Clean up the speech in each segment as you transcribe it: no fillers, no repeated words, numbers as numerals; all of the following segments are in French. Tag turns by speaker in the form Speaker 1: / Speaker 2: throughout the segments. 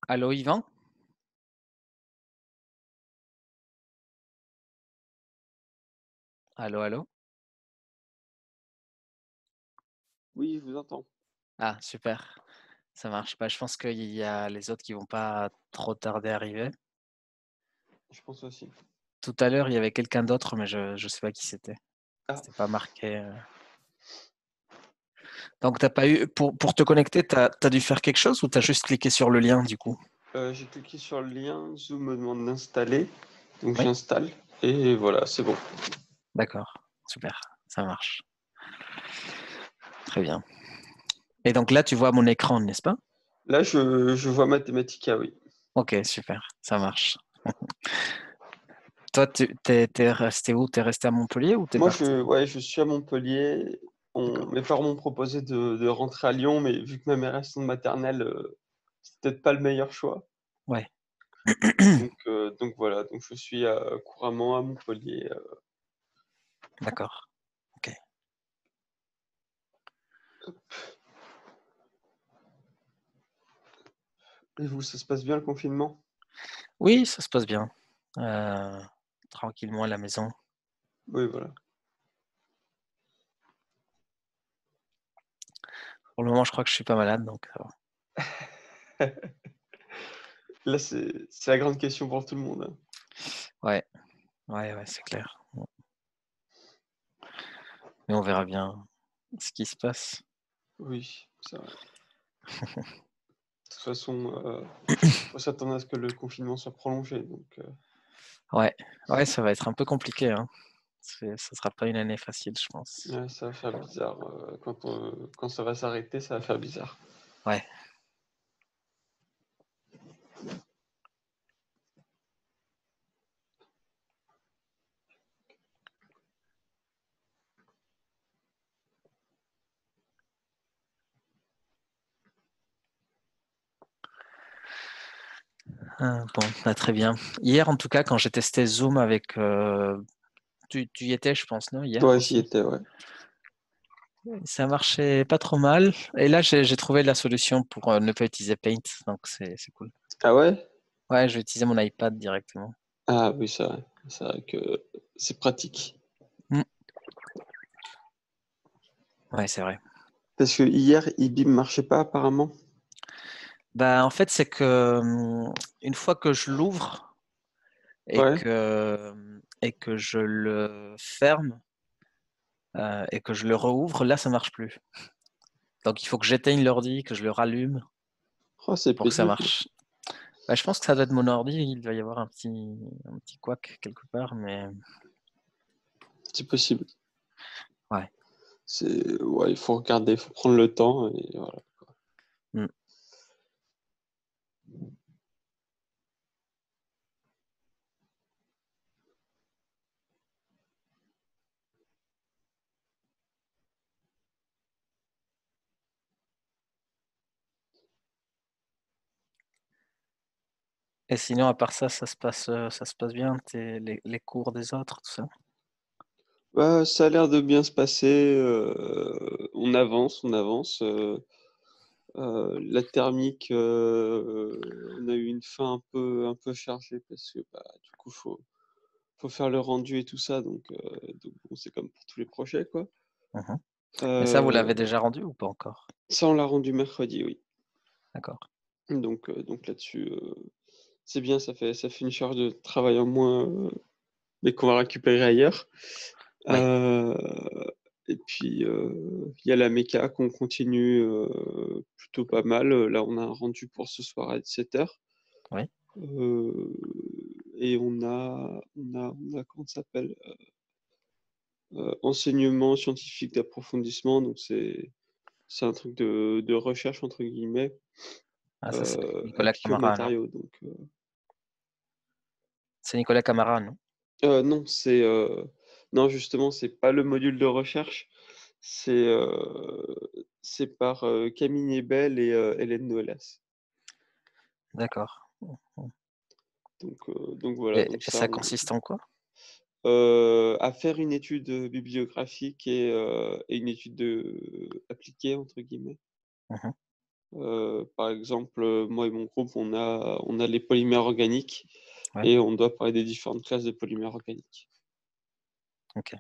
Speaker 1: Allô, Yvan? Allô, allô?
Speaker 2: Oui, je vous entends.
Speaker 1: Ah, super, ça marche. Bah, je pense qu'il y a les autres qui vont pas trop tarder à arriver.
Speaker 2: Je pense aussi.
Speaker 1: Tout à l'heure, il y avait quelqu'un d'autre, mais je sais pas qui c'était.
Speaker 2: Ah,
Speaker 1: C'était pas marqué. Donc t'as pas eu pour te connecter, t'as dû faire quelque chose ou t'as juste cliqué sur le lien du coup?
Speaker 2: j'ai cliqué sur le lien, Zoom me demande d'installer, donc
Speaker 1: Oui?
Speaker 2: j'installe et voilà, c'est bon.
Speaker 1: D'accord, super, ça marche. Très bien. Et donc là, tu vois mon écran, n'est-ce pas?
Speaker 2: Là, je vois Mathematica, oui.
Speaker 1: OK, super, ça marche. Toi, tu resté où? T'es resté à Montpellier ou t'es
Speaker 2: Moi,
Speaker 1: parti?
Speaker 2: ouais, je suis à Montpellier.
Speaker 1: D'accord.
Speaker 2: Mes parents m'ont proposé de rentrer à Lyon, mais vu que ma mère reste en maternelle, c'est peut-être pas le meilleur choix.
Speaker 1: Ouais.
Speaker 2: Donc voilà, donc je suis couramment à Montpellier.
Speaker 1: D'accord. OK.
Speaker 2: Et vous, ça se passe bien le confinement?
Speaker 1: Oui, ça se passe bien. Heu, Tranquillement à la maison.
Speaker 2: Oui, voilà.
Speaker 1: Pour le moment, je crois que je suis pas malade, donc ça va.
Speaker 2: Là, c'est la grande question pour tout le monde, hein.
Speaker 1: Ouais, ouais, ouais, c'est clair. Mmh. Mais on verra bien ce qui se passe.
Speaker 2: Oui, c'est vrai. De toute façon, faut s'attendre à ce que le confinement soit prolongé,
Speaker 1: Ouais, ouais, ça va être un peu compliqué, hein. Ça sera pas une année facile, je pense.
Speaker 2: ouais, ça va faire bizarre, quand ça va s'arrêter, ça va faire bizarre.
Speaker 1: Ouais. Bon, bah, très bien. Hier, en tout cas, quand j'ai testé Zoom avec, tu y étais, je pense, non, hier
Speaker 2: Ouais, j'y
Speaker 1: aussi?
Speaker 2: étais, ouais.
Speaker 1: Ça marchait pas trop mal et là, j'ai trouvé la solution pour, ne pas utiliser Paint, donc c'est cool.
Speaker 2: Ah ouais?
Speaker 1: Ouais, je vais utiliser mon iPad directement.
Speaker 2: Ah oui, c'est vrai. C'est vrai que c'est pratique.
Speaker 1: Mmh. Ouais, c'est vrai.
Speaker 2: Parce que hier, eBeam marchait pas apparemment?
Speaker 1: Bah, en fait, c'est que, une fois que je l'ouvre
Speaker 2: Ouais?
Speaker 1: et que je le ferme, et que je le rouvre, là, ça marche plus. Donc il faut que j'éteigne l'ordi, que je le rallume
Speaker 2: Oh, c'est
Speaker 1: pour que ça
Speaker 2: pénible.
Speaker 1: marche. Bah, je pense que ça doit être mon ordi, il doit y avoir un petit couac quelque part, mais
Speaker 2: C'est possible.
Speaker 1: ouais.
Speaker 2: Ouais, il faut regarder, il faut prendre le temps et voilà.
Speaker 1: Mmh. Et sinon à part ça, ça se passe bien, tes les cours des autres, tout ça?
Speaker 2: Bah, ça a l'air de bien se passer, on avance, la thermique, on a eu une fin un peu chargée parce que, bah, du coup, faut faire le rendu et tout ça, donc bon, c'est comme pour tous les projets, quoi.
Speaker 1: Mmh. Et ça, vous l'avez
Speaker 2: Heu,
Speaker 1: déjà rendu ou pas encore?
Speaker 2: Ça, on l'a rendu mercredi, oui.
Speaker 1: D'accord.
Speaker 2: Donc là-dessus, c'est bien, ça fait une charge de travail en moins, mais qu'on va récupérer ailleurs.
Speaker 1: Oui.
Speaker 2: Heu et puis, il y a la méca qu'on continue, plutôt pas mal, là, on a un rendu pour ce soir à 17:00.
Speaker 1: Oui.
Speaker 2: Heu et on a comment ça s'appelle? Enseignement scientifique d'approfondissement, donc c'est un truc de «recherche» entre guillemets,
Speaker 1: Ah ça, c'est Nicolas
Speaker 2: appliqué aux
Speaker 1: Camara, non?
Speaker 2: matériaux,
Speaker 1: C'est Nicolas Camara, non?
Speaker 2: non, non, justement, c'est pas le module de recherche, c'est, c'est par, Camille Niebel et Hélène Noëllas.
Speaker 1: D'accord. Mmh mh.
Speaker 2: Donc voilà,
Speaker 1: Et
Speaker 2: donc ça
Speaker 1: ça
Speaker 2: on
Speaker 1: consiste en quoi?
Speaker 2: à faire une étude, bibliographique et une étude appliquée entre guillemets.
Speaker 1: Mmh.
Speaker 2: Par exemple, moi et mon groupe, on a les polymères organiques
Speaker 1: Ouais,
Speaker 2: et on doit parler des différentes classes de polymères organiques.
Speaker 1: ok.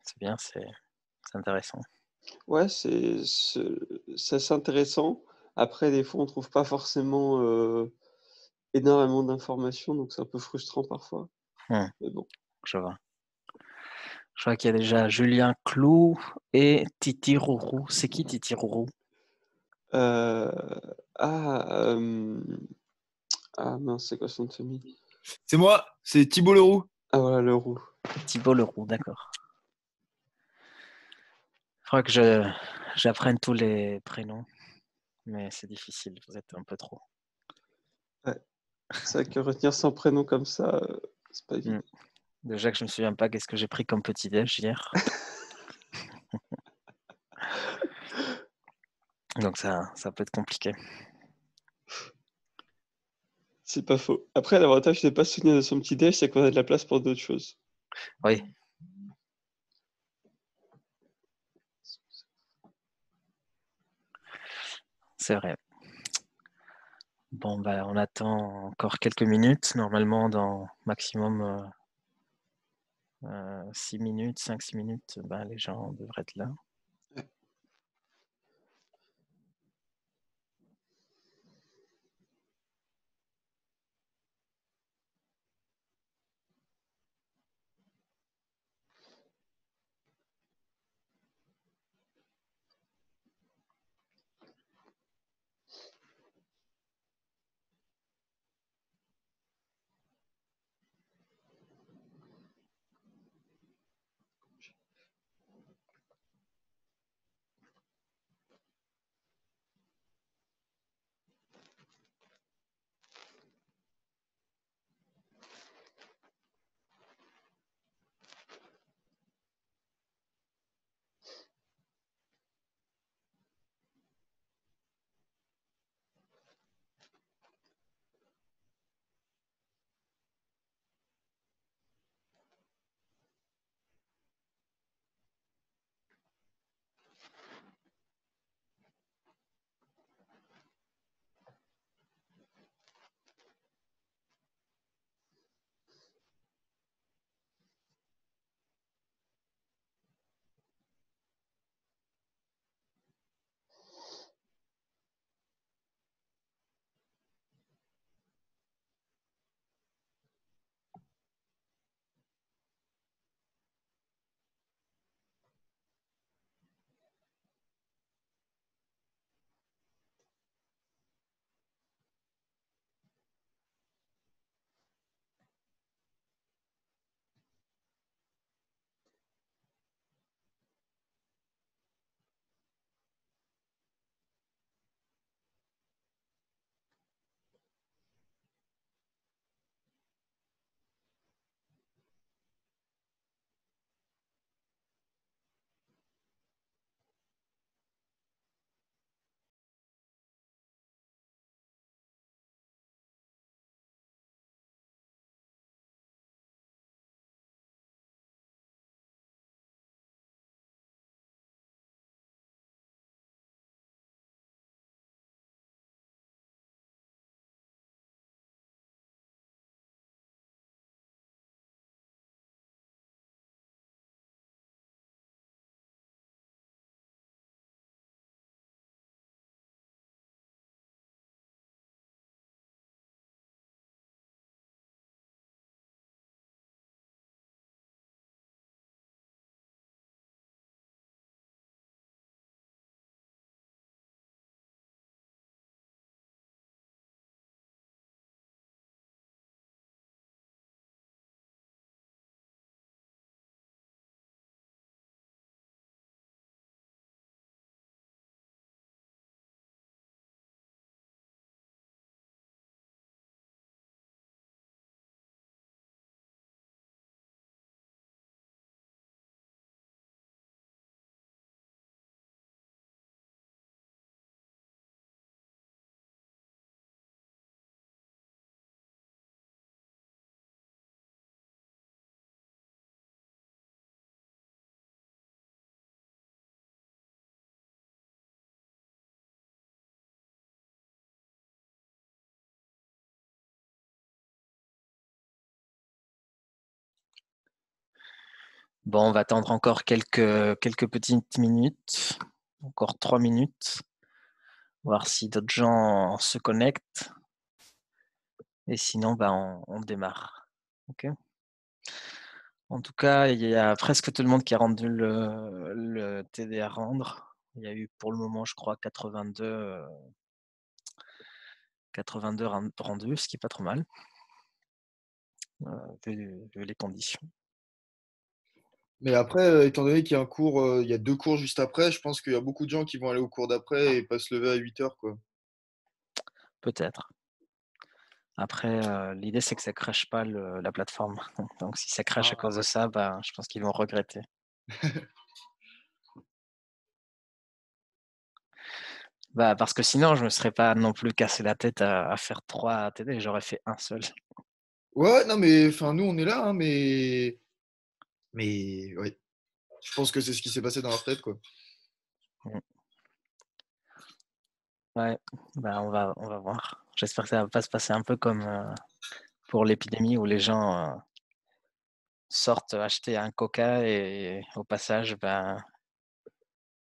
Speaker 1: C'est bien, c'est intéressant.
Speaker 2: Ouais, c'est assez intéressant. Après, des fois, on trouve pas forcément, énormément d'informations, donc c'est un peu frustrant parfois,
Speaker 1: Hmm,
Speaker 2: mais bon.
Speaker 1: je vois. Je vois qu'il y a déjà Julien Clou et Titi Rourou. C'est qui Titi Rourou?
Speaker 2: Ah, ah mince, c'est quoi son nom de famille?
Speaker 3: C'est moi, c'est Thibault Leroux.
Speaker 2: Ah voilà, Leroux.
Speaker 1: Thibault Leroux, d'accord. Il faudra que j'apprenne tous les prénoms, mais c'est difficile, vous êtes un peu trop.
Speaker 2: Ouais, c'est vrai que retenir son prénom comme ça, c'est pas
Speaker 1: Hmm.
Speaker 2: évident.
Speaker 1: Déjà que je me souviens pas qu'est-ce que j'ai pris comme petit-déj hier. Donc ça peut être compliqué.
Speaker 2: C'est pas faux. Après, l'avantage de pas se souvenir de son petit déj, c'est qu'on a de la place pour d'autres choses.
Speaker 1: Oui, c'est vrai. Bon, bah, on attend encore quelques minutes. Normalement, dans maximum 6 minutes, 5-6 minutes, bah, les gens devraient être là. Bon, on va attendre encore quelques petites minutes, encore 3 minutes, voir si d'autres gens se connectent. Et sinon, on démarre. Ok. En tout cas, il y a presque tout le monde qui a rendu le TD à rendre. Il y a eu pour le moment, je crois, 82 rendus, ce qui n'est pas trop mal, vu les conditions.
Speaker 3: Mais après, étant donné qu'il y a un cours, il y a 2 cours juste après, je pense qu'il y a beaucoup de gens qui vont aller au cours d'après et pas se lever à 8 heures, quoi.
Speaker 1: Peut-être. Après, l'idée, c'est que ça ne crèche pas la plateforme. Donc, si ça crèche à cause de ça, je pense qu'ils vont regretter. Parce que sinon, je ne me serais pas non plus cassé la tête à faire 3 TD, j'aurais fait un seul.
Speaker 3: Ouais, non, mais enfin, nous, on est là, hein, mais ouais. Je pense que c'est ce qui s'est passé dans leur tête, quoi.
Speaker 1: Ouais, on va voir. J'espère que ça ne va pas se passer un peu comme pour l'épidémie où les gens sortent acheter un coca et au passage,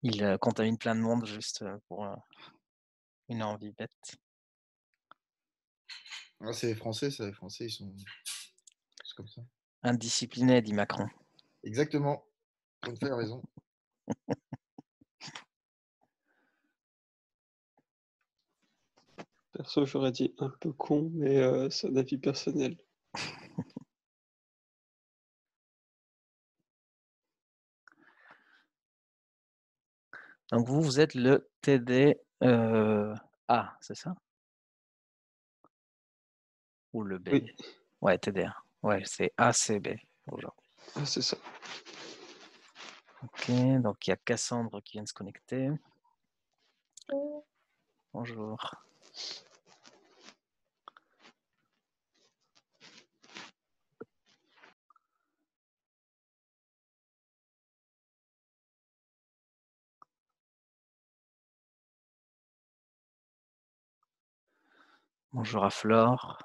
Speaker 1: ils contaminent plein de monde juste pour une envie bête.
Speaker 3: Ah, c'est les Français, ça, les Français, ils sont c'est comme ça.
Speaker 1: Indiscipliné, dit Macron.
Speaker 3: Exactement. Bonne fois, il a raison.
Speaker 2: Perso, j'aurais dit un peu con, mais c'est un avis personnel.
Speaker 1: Donc vous êtes le TD A, c'est ça? Ou le B?
Speaker 2: Oui,
Speaker 1: Ouais, TD1. Ouais, c'est ACB aujourd'hui.
Speaker 2: ah, c'est ça.
Speaker 1: Ok, donc il y a Cassandre qui vient de se connecter. Bonjour. Bonjour à Flore.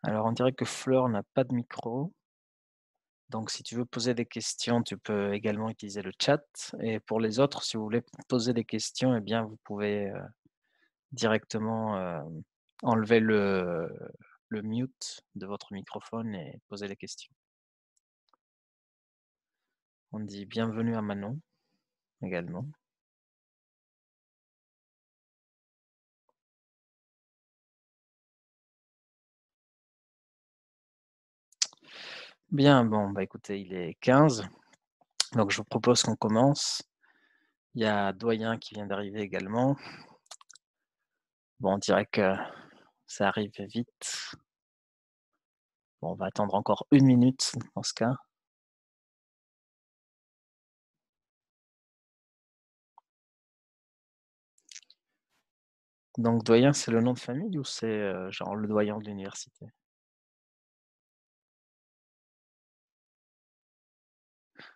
Speaker 1: Alors, on dirait que Flore n'a pas de micro. Donc, si tu veux poser des questions, tu peux également utiliser le chat. Et pour les autres, si vous voulez poser des questions, eh bien, vous pouvez directement enlever le mute de votre microphone et poser les questions. On dit bienvenue à Manon également. Bien, bon, écoutez, il est 15. Donc, je vous propose qu'on commence. Il y a Doyen qui vient d'arriver également. Bon, on dirait que ça arrive vite. Bon, on va attendre encore 1 minute dans ce cas. Donc, Doyen, c'est le nom de famille ou c'est genre le doyen de l'université?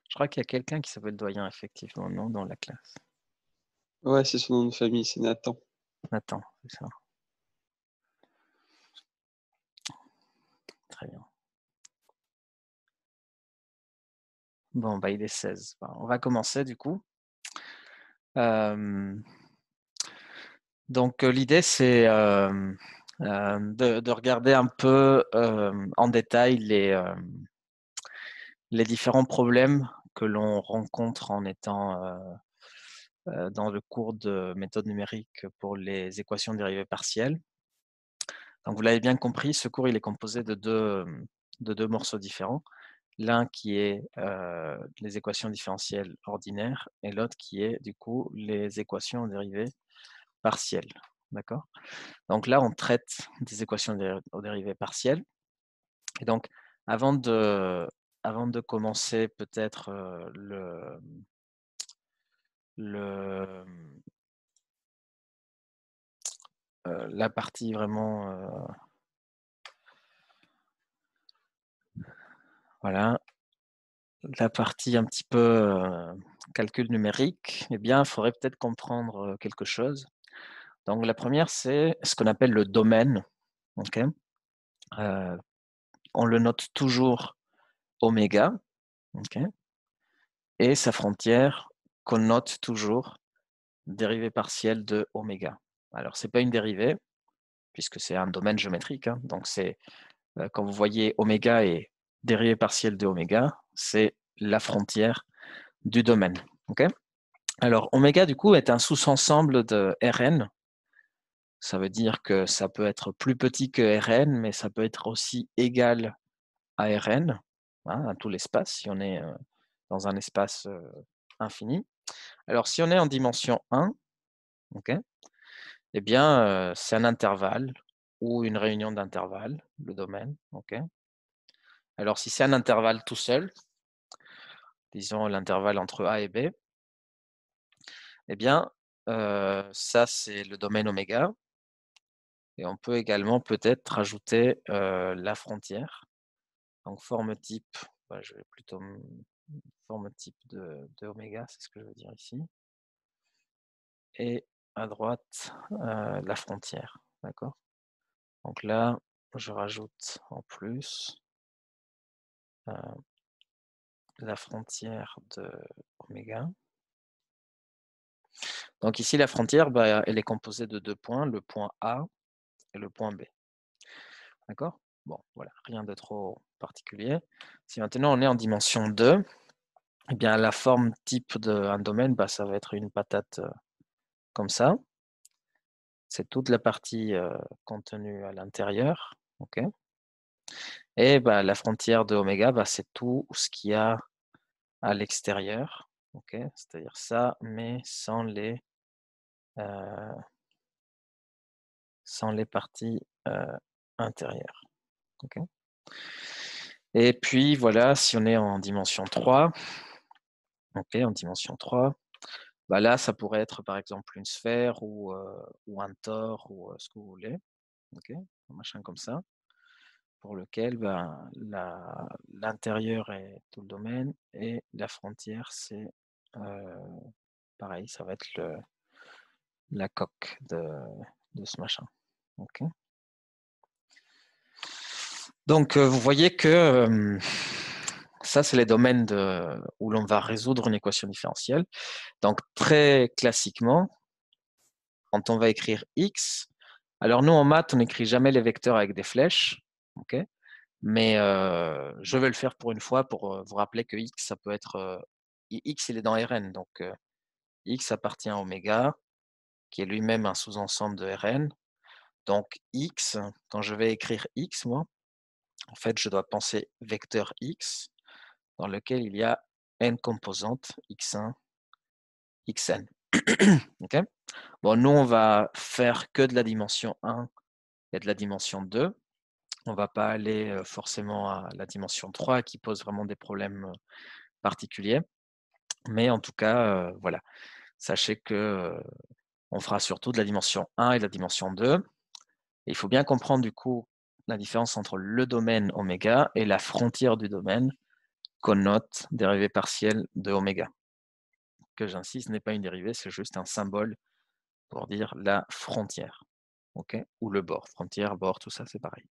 Speaker 1: Je crois qu'il y a quelqu'un qui s'appelle Doyen, effectivement, non, dans la classe.
Speaker 2: Ouais, c'est son nom de famille, c'est Nathan.
Speaker 1: Nathan, c'est ça. Très bien. Bon, il est 16. On va commencer du coup. Donc, l'idée, c'est de regarder un peu en détail les différents problèmes que l'on rencontre en étant dans le cours de méthode numérique pour les équations dérivées partielles. Donc, vous l'avez bien compris, ce cours il est composé de deux morceaux différents. L'un qui est les équations différentielles ordinaires et l'autre qui est du coup les équations dérivées partielles. D'accord? Donc là, on traite des équations aux dérivées partielles. Et donc, avant de commencer peut-être la partie vraiment, voilà, la partie un petit peu calcul numérique, eh bien, il faudrait peut-être comprendre quelque chose. Donc, la première, c'est ce qu'on appelle le domaine. Okay. on le note toujours oméga, ok, et sa frontière qu'on note toujours dérivée partielle de oméga. Alors, ce n'est pas une dérivée, puisque c'est un domaine géométrique. Hein, donc, c'est quand vous voyez oméga et dérivée partielle de oméga, c'est la frontière du domaine. Okay, alors, oméga, du coup, est un sous-ensemble de Rn. Ça veut dire que ça peut être plus petit que Rn, mais ça peut être aussi égal à Rn, hein, à tout l'espace, si on est dans un espace infini. Alors, si on est en dimension 1, okay, eh bien, c'est un intervalle ou une réunion d'intervalles, le domaine. Okay. Alors, si c'est un intervalle tout seul, disons l'intervalle entre A et B, eh bien, ça, c'est le domaine oméga. Et on peut également peut-être rajouter la frontière. Donc, forme type, je vais plutôt forme type de oméga, c'est ce que je veux dire ici. Et à droite, la frontière. D'accord? Donc là, je rajoute en plus la frontière de oméga. Donc ici, la frontière, elle est composée de 2 points, le point A et le point B. D'accord? Bon, voilà, rien de trop particulier. Si maintenant on est en dimension 2, eh bien la forme type d'un domaine, ça va être une patate comme ça. C'est toute la partie contenue à l'intérieur. Okay, et la frontière de oméga, c'est tout ce qu'il y a à l'extérieur. Okay, c'est-à-dire ça, mais sans les parties intérieures. Okay. Et puis voilà, si on est en dimension 3, okay, en dimension 3, là, ça pourrait être par exemple une sphère ou un tore ou ce que vous voulez. Okay, un machin comme ça, pour lequel l'intérieur est tout le domaine et la frontière, c'est pareil, ça va être la coque de ce machin. Okay. Donc, vous voyez que ça, c'est les domaines où l'on va résoudre une équation différentielle. Donc, très classiquement, quand on va écrire x, alors nous, en maths, on n'écrit jamais les vecteurs avec des flèches, okay, mais je vais le faire pour une fois pour vous rappeler que x, ça peut être… x, il est dans Rn, donc x appartient à oméga, qui est lui-même un sous-ensemble de Rn. Donc, x, quand je vais écrire x, moi, en fait, je dois penser vecteur x, dans lequel il y a n composantes, x1, xn. Okay, bon, nous, on va faire que de la dimension 1 et de la dimension 2. On ne va pas aller forcément à la dimension 3 qui pose vraiment des problèmes particuliers. Mais en tout cas, voilà, sachez que on fera surtout de la dimension 1 et de la dimension 2. Et il faut bien comprendre du coup la différence entre le domaine oméga et la frontière du domaine qu'on note dérivée partielle de oméga. Que j'insiste, n'est pas une dérivée, c'est juste un symbole pour dire la frontière. Okay, ou le bord. Frontière, bord, tout ça, c'est pareil.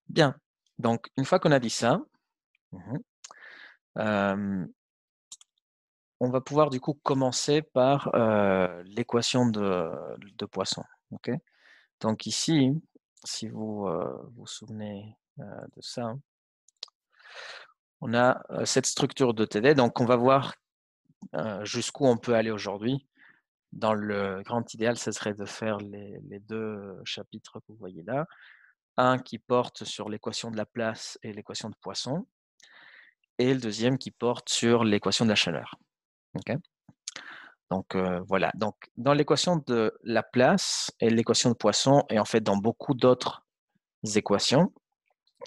Speaker 1: Bien. Donc, une fois qu'on a dit ça, on va pouvoir du coup commencer par l'équation de Poisson. Okay, donc ici, si vous vous souvenez de ça, on a cette structure de TD. Donc, on va voir jusqu'où on peut aller aujourd'hui. Dans le grand idéal, ce serait de faire les 2 chapitres que vous voyez là. Un qui porte sur l'équation de la place et l'équation de Poisson, et le deuxième qui porte sur l'équation de la chaleur. Okay, donc voilà. Donc dans l'équation de la place et l'équation de Poisson, et en fait dans beaucoup d'autres équations,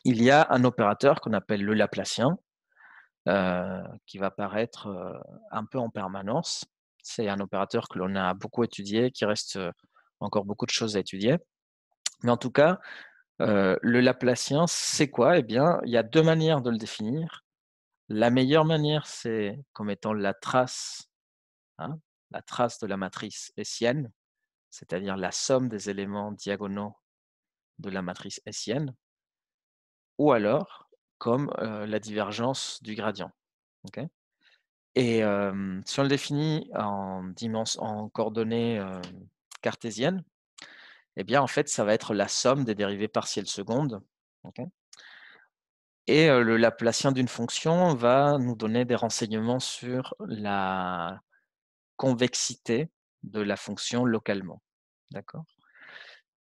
Speaker 1: il y a un opérateur qu'on appelle le Laplacien, qui va apparaître un peu en permanence. C'est un opérateur que l'on a beaucoup étudié, qui reste encore beaucoup de choses à étudier. Mais en tout cas, le Laplacien, c'est quoi? Eh bien, il y a 2 manières de le définir. La meilleure manière, c'est comme étant la trace de la matrice hessienne, c'est-à-dire la somme des éléments diagonaux de la matrice hessienne. ou alors comme la divergence du gradient. Okay, et si on le définit en coordonnées cartésiennes, eh bien, en fait, ça va être la somme des dérivées partielles secondes. Okay, et le Laplacien d'une fonction va nous donner des renseignements sur la convexité de la fonction localement. D'accord?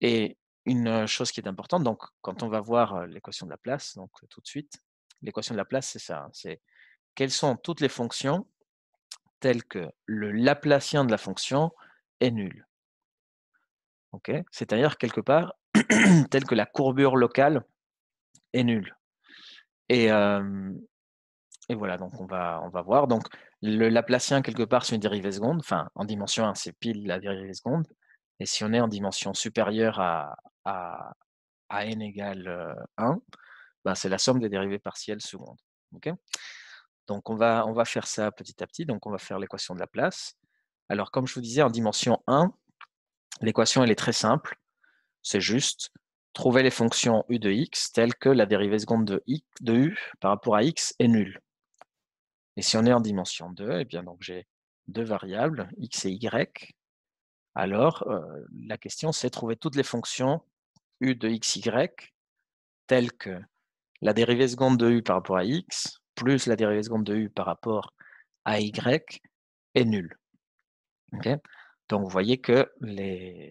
Speaker 1: Et une chose qui est importante, donc quand on va voir l'équation de Laplace, donc tout de suite, l'équation de Laplace, c'est ça, hein, c'est quelles sont toutes les fonctions telles que le Laplacien de la fonction est nul. Okay, c'est-à-dire quelque part, telle que la courbure locale est nulle. Et voilà, donc on va voir. Donc le Laplacien, quelque part, c'est une dérivée seconde. Enfin, en dimension 1, c'est pile la dérivée seconde. Et si on est en dimension supérieure à n égale 1, ben, c'est la somme des dérivées partielles secondes. Okay, donc on va faire ça petit à petit. Donc on va faire l'équation de Laplace. Alors comme je vous disais, en dimension 1, l'équation elle est très simple. C'est juste trouver les fonctions u de x telles que la dérivée seconde de u par rapport à x est nulle. Et si on est en dimension 2, eh bien donc j'ai deux variables, x et y. Alors, la question, c'est trouver toutes les fonctions u de xy telles que la dérivée seconde de u par rapport à x plus la dérivée seconde de u par rapport à y est nulle. Okay, donc, vous voyez que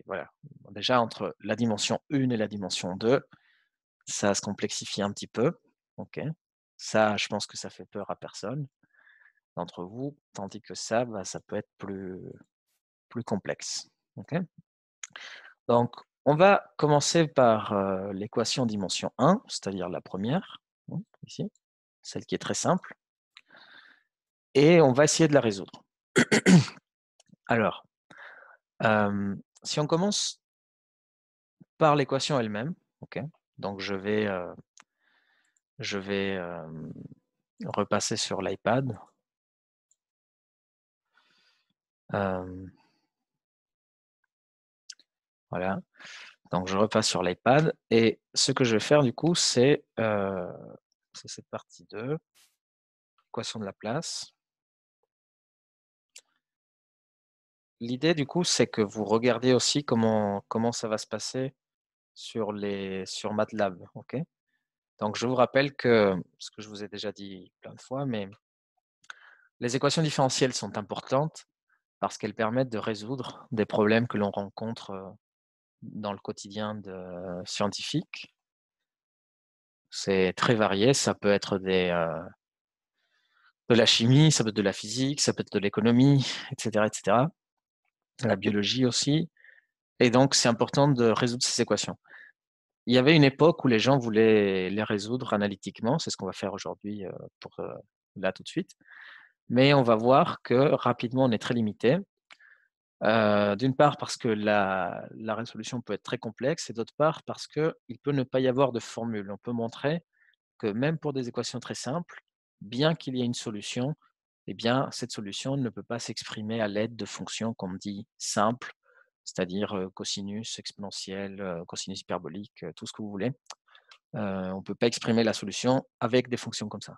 Speaker 1: voilà, déjà, entre la dimension 1 et la dimension 2, ça se complexifie un petit peu. Okay, ça, je pense que ça fait peur à personne d'entre vous, tandis que ça, bah, ça peut être plus complexe. Okay, donc, on va commencer par l'équation dimension 1, c'est-à-dire la première, ici, celle qui est très simple, et on va essayer de la résoudre. Alors, si on commence par l'équation elle-même, okay, donc je vais repasser sur l'iPad. Voilà, donc je repasse sur l'iPad et ce que je vais faire du coup, c'est cette partie 2, équation de Laplace. L'idée du coup, c'est que vous regardez aussi comment ça va se passer sur MATLAB. Okay, donc je vous rappelle que, ce que je vous ai déjà dit plein de fois, mais les équations différentielles sont importantes parce qu'elles permettent de résoudre des problèmes que l'on rencontre dans le quotidien scientifique. C'est très varié, ça peut être de la chimie, ça peut être de la physique, ça peut être de l'économie, etc., etc. La biologie aussi. Et donc, c'est important de résoudre ces équations. Il y avait une époque où les gens voulaient les résoudre analytiquement, c'est ce qu'on va faire aujourd'hui là tout de suite. Mais on va voir que rapidement, on est très limité. D'une part parce que la résolution peut être très complexe et d'autre part parce qu'il peut ne pas y avoir de formule. On peut montrer que même pour des équations très simples, bien qu'il y ait une solution, eh bien, cette solution ne peut pas s'exprimer à l'aide de fonctions qu'on dit simples, c'est-à-dire cosinus, exponentielle, cosinus hyperbolique, tout ce que vous voulez. On ne peut pas exprimer la solution avec des fonctions comme ça.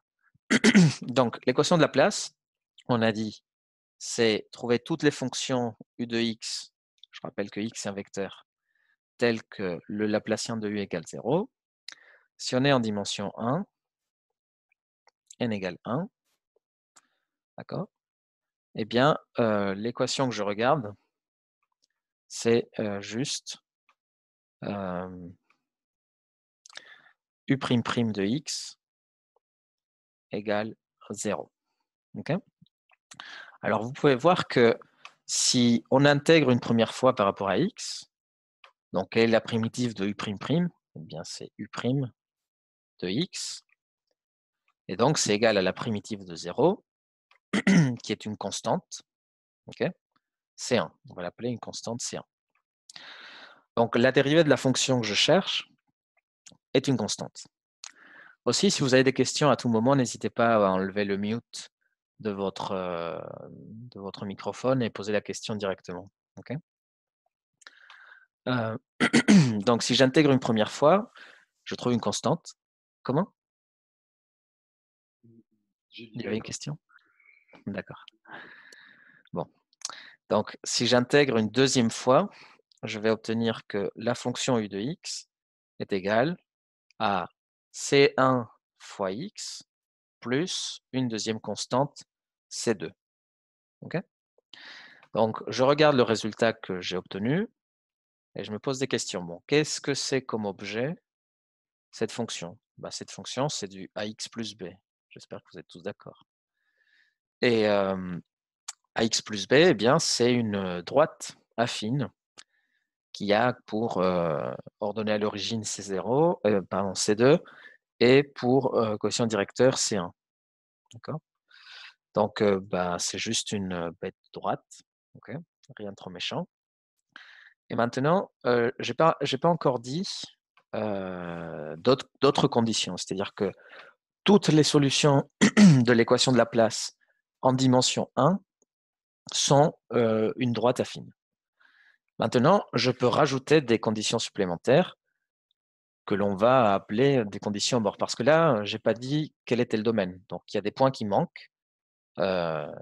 Speaker 1: Donc, l'équation de Laplace, on a dit, c'est trouver toutes les fonctions u de x, je rappelle que x est un vecteur, tel que le Laplacien de u égale 0. Si on est en dimension 1, n égale 1, d'accord? Eh bien, l'équation que je regarde, c'est juste u' de x égale 0. Okay, alors, vous pouvez voir que si on intègre une première fois par rapport à x, donc quelle est la primitive de u''? Eh bien, c'est u' de x. Et donc, c'est égal à la primitive de 0, qui est une constante. Okay, C1. On va l'appeler une constante C1. Donc, la dérivée de la fonction que je cherche est une constante. Aussi, si vous avez des questions à tout moment, n'hésitez pas à enlever le mute de votre microphone et poser la question directement. Okay, donc, si j'intègre une première fois, je trouve une constante. Comment?
Speaker 3: J'ai dit
Speaker 1: Il y avait une
Speaker 3: d'accord.
Speaker 1: question? D'accord. Bon. Donc, si j'intègre une deuxième fois, je vais obtenir que la fonction u de x est égale à c1 fois x plus une deuxième constante c2. OK? Donc, je regarde le résultat que j'ai obtenu et je me pose des questions. Bon, qu'est-ce que c'est comme objet cette fonction? Bah, cette fonction, c'est du ax plus b. J'espère que vous êtes tous d'accord. Et ax plus b, eh bien, c'est une droite affine qui a pour ordonnée à l'origine C0, pardon, C2 et pour quotient directeur C1. D'accord? Donc, bah, c'est juste une bête droite. Okay, rien de trop méchant. Et maintenant, je n'ai pas encore dit d'autres conditions. C'est-à-dire que toutes les solutions de l'équation de Laplace en dimension 1 sont une droite affine. Maintenant, je peux rajouter des conditions supplémentaires que l'on va appeler des conditions à bord. Parce que là, je n'ai pas dit quel était le domaine. Donc, il y a des points qui manquent.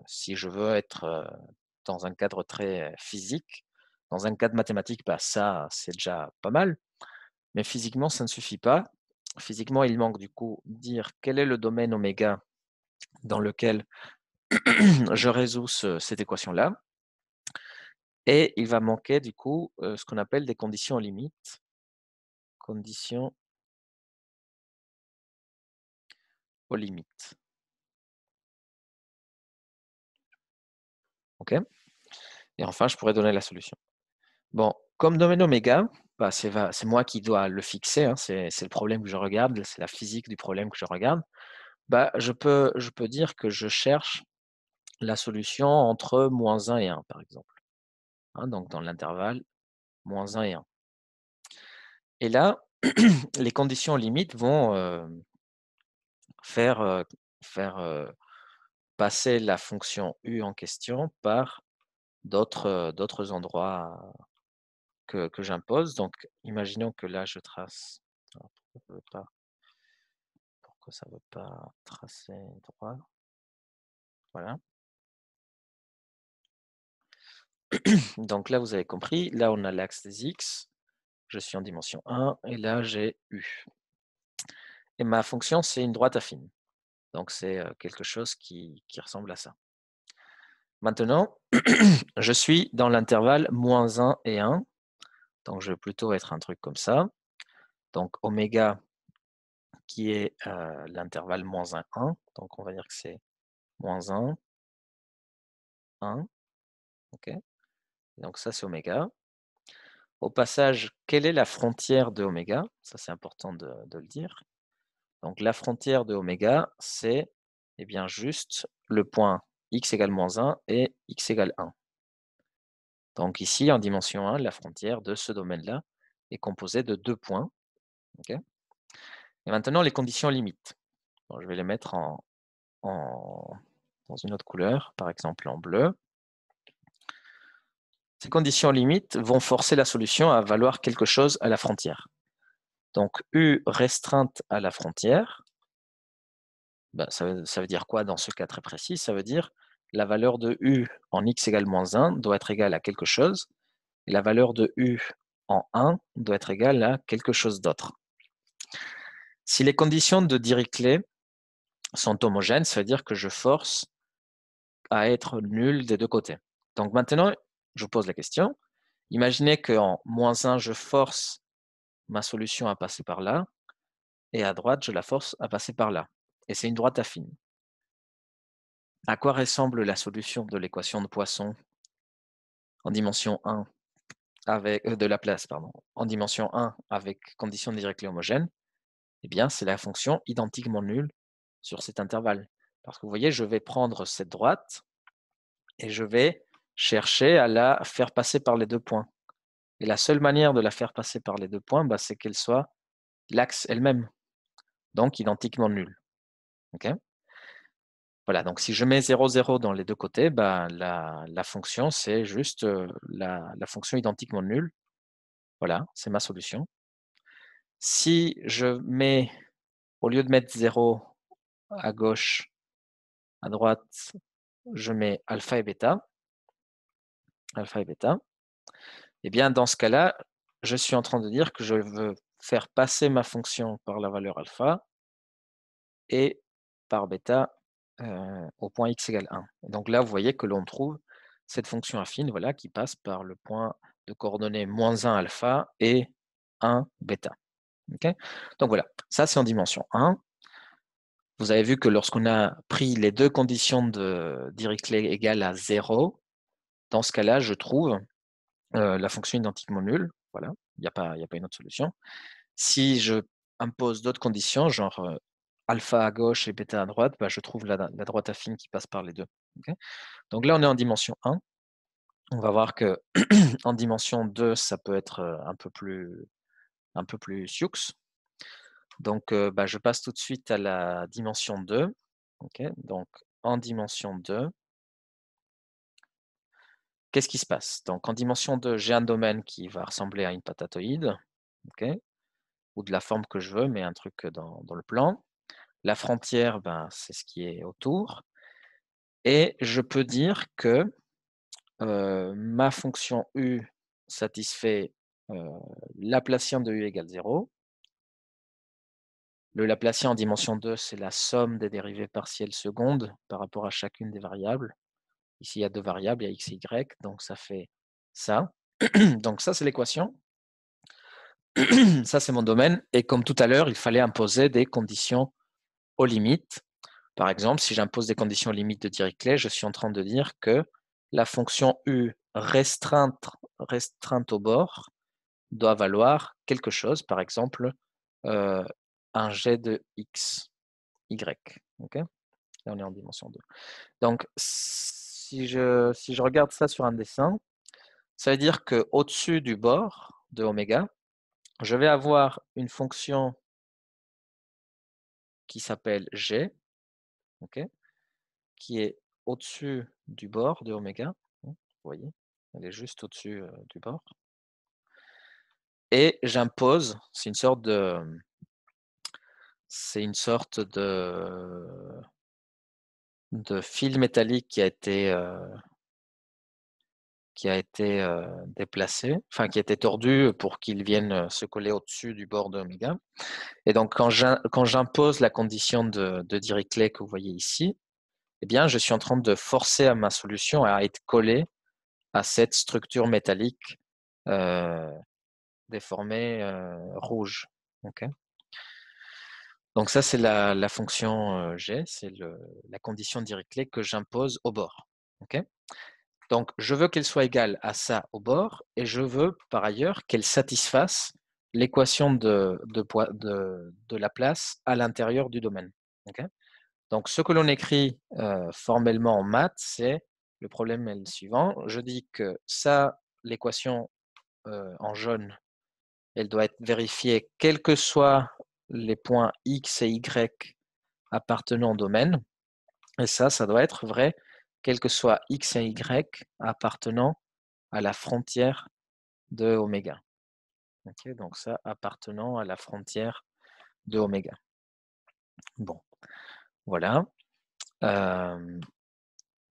Speaker 1: Si je veux être dans un cadre très physique, dans un cadre mathématique, bah, ça, c'est déjà pas mal. Mais physiquement, ça ne suffit pas. Physiquement, il manque du coup dire quel est le domaine oméga dans lequel je résous cette équation-là. Et il va manquer du coup ce qu'on appelle des conditions limites. Conditions aux limites. OK? Et enfin, je pourrais donner la solution. Bon, comme domaine oméga, bah, c'est moi qui dois le fixer, hein, c'est le problème que je regarde, c'est la physique du problème que je regarde. Bah, je peux dire que je cherche la solution entre -1 et 1, par exemple. Hein, donc dans l'intervalle -1 et 1. Et là, les conditions limites vont faire passer la fonction u en question par d'autres endroits que j'impose. Donc, imaginons que là, je trace. Alors, pourquoi ça ne veut pas tracer droit? Voilà. Donc là, vous avez compris. Là, on a l'axe des x. Je suis en dimension 1 et là, j'ai u. Et ma fonction, c'est une droite affine. Donc, c'est quelque chose qui ressemble à ça. Maintenant, je suis dans l'intervalle -1 et 1. Donc, je vais plutôt être un truc comme ça. Donc, oméga qui est l'intervalle -1, 1. Donc, on va dire que c'est -1, 1. OK. Donc, ça, c'est oméga. Au passage, quelle est la frontière de oméga? Ça, c'est important de le dire. Donc, la frontière de oméga, c'est eh bien, juste le point x égale -1 et x égale 1. Donc ici, en dimension 1, la frontière de ce domaine-là est composée de 2 points. Okay, et maintenant, les conditions limites. Bon, je vais les mettre dans une autre couleur, par exemple en bleu. Ces conditions limites vont forcer la solution à valoir quelque chose à la frontière. Donc, U restreinte à la frontière, ben, ça veut dire quoi dans ce cas très précis? Ça veut dire la valeur de U en x égale -1 doit être égale à quelque chose, et la valeur de U en 1 doit être égale à quelque chose d'autre. Si les conditions de Dirichlet sont homogènes, ça veut dire que je force à être nul des deux côtés. Donc maintenant, je vous pose la question. Imaginez qu'en -1, je force ma solution à passer par là, et à droite, je la force à passer par là. Et c'est une droite affine. À quoi ressemble la solution de l'équation de Poisson en dimension 1 avec, de Laplace, pardon, en dimension 1 avec condition de Dirichlet homogène? Eh bien, c'est la fonction identiquement nulle sur cet intervalle. Parce que vous voyez, je vais prendre cette droite et je vais chercher à la faire passer par les 2 points. Et la seule manière de la faire passer par les 2 points, bah, c'est qu'elle soit l'axe elle-même, donc identiquement nulle. Okay, voilà, donc si je mets 0, 0 dans les deux côtés, bah, la fonction, c'est juste la fonction identiquement nulle. Voilà, c'est ma solution. Si je mets au lieu de mettre 0 à gauche, à droite, je mets alpha et bêta. Alpha et bêta. Eh bien, dans ce cas-là, je suis en train de dire que je veux faire passer ma fonction par la valeur alpha et par bêta au point x égale 1. Donc là, vous voyez que l'on trouve cette fonction affine voilà, qui passe par le point de coordonnées moins 1 alpha et 1 bêta. Okay, donc voilà, ça c'est en dimension 1. Vous avez vu que lorsqu'on a pris les deux conditions de Dirichlet égale à 0, dans ce cas-là, je trouve la fonction identiquement nulle. Voilà, il n'y a pas une autre solution. Si je impose d'autres conditions, genre alpha à gauche et bêta à droite, bah, je trouve la droite affine qui passe par les deux. Okay, donc là, on est en dimension 1. On va voir que en dimension 2, ça peut être un peu plus sioux. Donc, bah, je passe tout de suite à la dimension 2. Okay, donc, en dimension 2, qu'est-ce qui se passe? Donc, en dimension 2, j'ai un domaine qui va ressembler à une patatoïde, okay, ou de la forme que je veux, mais un truc dans le plan. La frontière, ben, c'est ce qui est autour. Et je peux dire que ma fonction u satisfait Laplacien de u égale 0. Le Laplacien en dimension 2, c'est la somme des dérivées partielles secondes par rapport à chacune des variables. Ici, il y a deux variables, il y a x et y, donc ça fait ça. Donc ça, c'est l'équation. Ça, c'est mon domaine. Et comme tout à l'heure, il fallait imposer des conditions aux limites. Par exemple, si j'impose des conditions aux limites de Dirichlet, je suis en train de dire que la fonction u restreinte au bord doit valoir quelque chose, par exemple, un g de x, y. Okay, là, on est en dimension 2. Donc, si je regarde ça sur un dessin, ça veut dire qu'au-dessus du bord de oméga, je vais avoir une fonction qui s'appelle g, okay, qui est au-dessus du bord de oméga. Vous voyez, elle est juste au-dessus du bord. Et j'impose, c'est une sorte de fil métallique qui a été déplacé, enfin qui a été tordu pour qu'il vienne se coller au-dessus du bord de oméga. Et donc quand j'impose la condition de Dirichlet que vous voyez ici, eh bien je suis en train de forcer à ma solution à être collée à cette structure métallique déformée rouge. Okay, donc ça c'est la fonction g, c'est la condition de Dirichlet que j'impose au bord. Okay, donc, je veux qu'elle soit égale à ça au bord et je veux par ailleurs qu'elle satisfasse l'équation de Laplace à l'intérieur du domaine. Okay, donc, ce que l'on écrit formellement en maths, c'est le problème est le suivant. Je dis que ça, l'équation en jaune, elle doit être vérifiée quels que soient les points x et y appartenant au domaine. Et ça doit être vrai quel que soit x et y appartenant à la frontière de oméga. Okay, donc ça, appartenant à la frontière de oméga. Bon, voilà.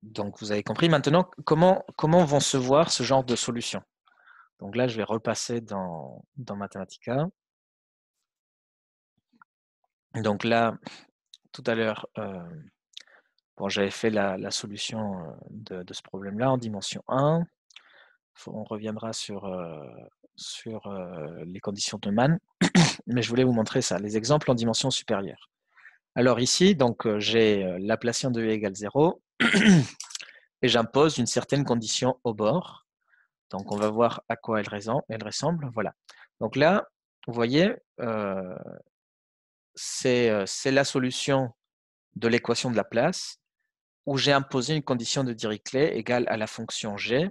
Speaker 1: Donc vous avez compris maintenant comment vont se voir ce genre de solutions. Donc là, je vais repasser dans Mathematica. Donc là, tout à l'heure, bon, j'avais fait la solution de ce problème-là en dimension 1. On reviendra sur les conditions de Mann, mais je voulais vous montrer ça, les exemples en dimension supérieure. Alors ici, donc j'ai Laplacien de u égale 0 et j'impose une certaine condition au bord. Donc on va voir à quoi elle ressemble. Voilà. Donc là, vous voyez, c'est la solution de l'équation de Laplace où j'ai imposé une condition de Dirichlet égale à la fonction g,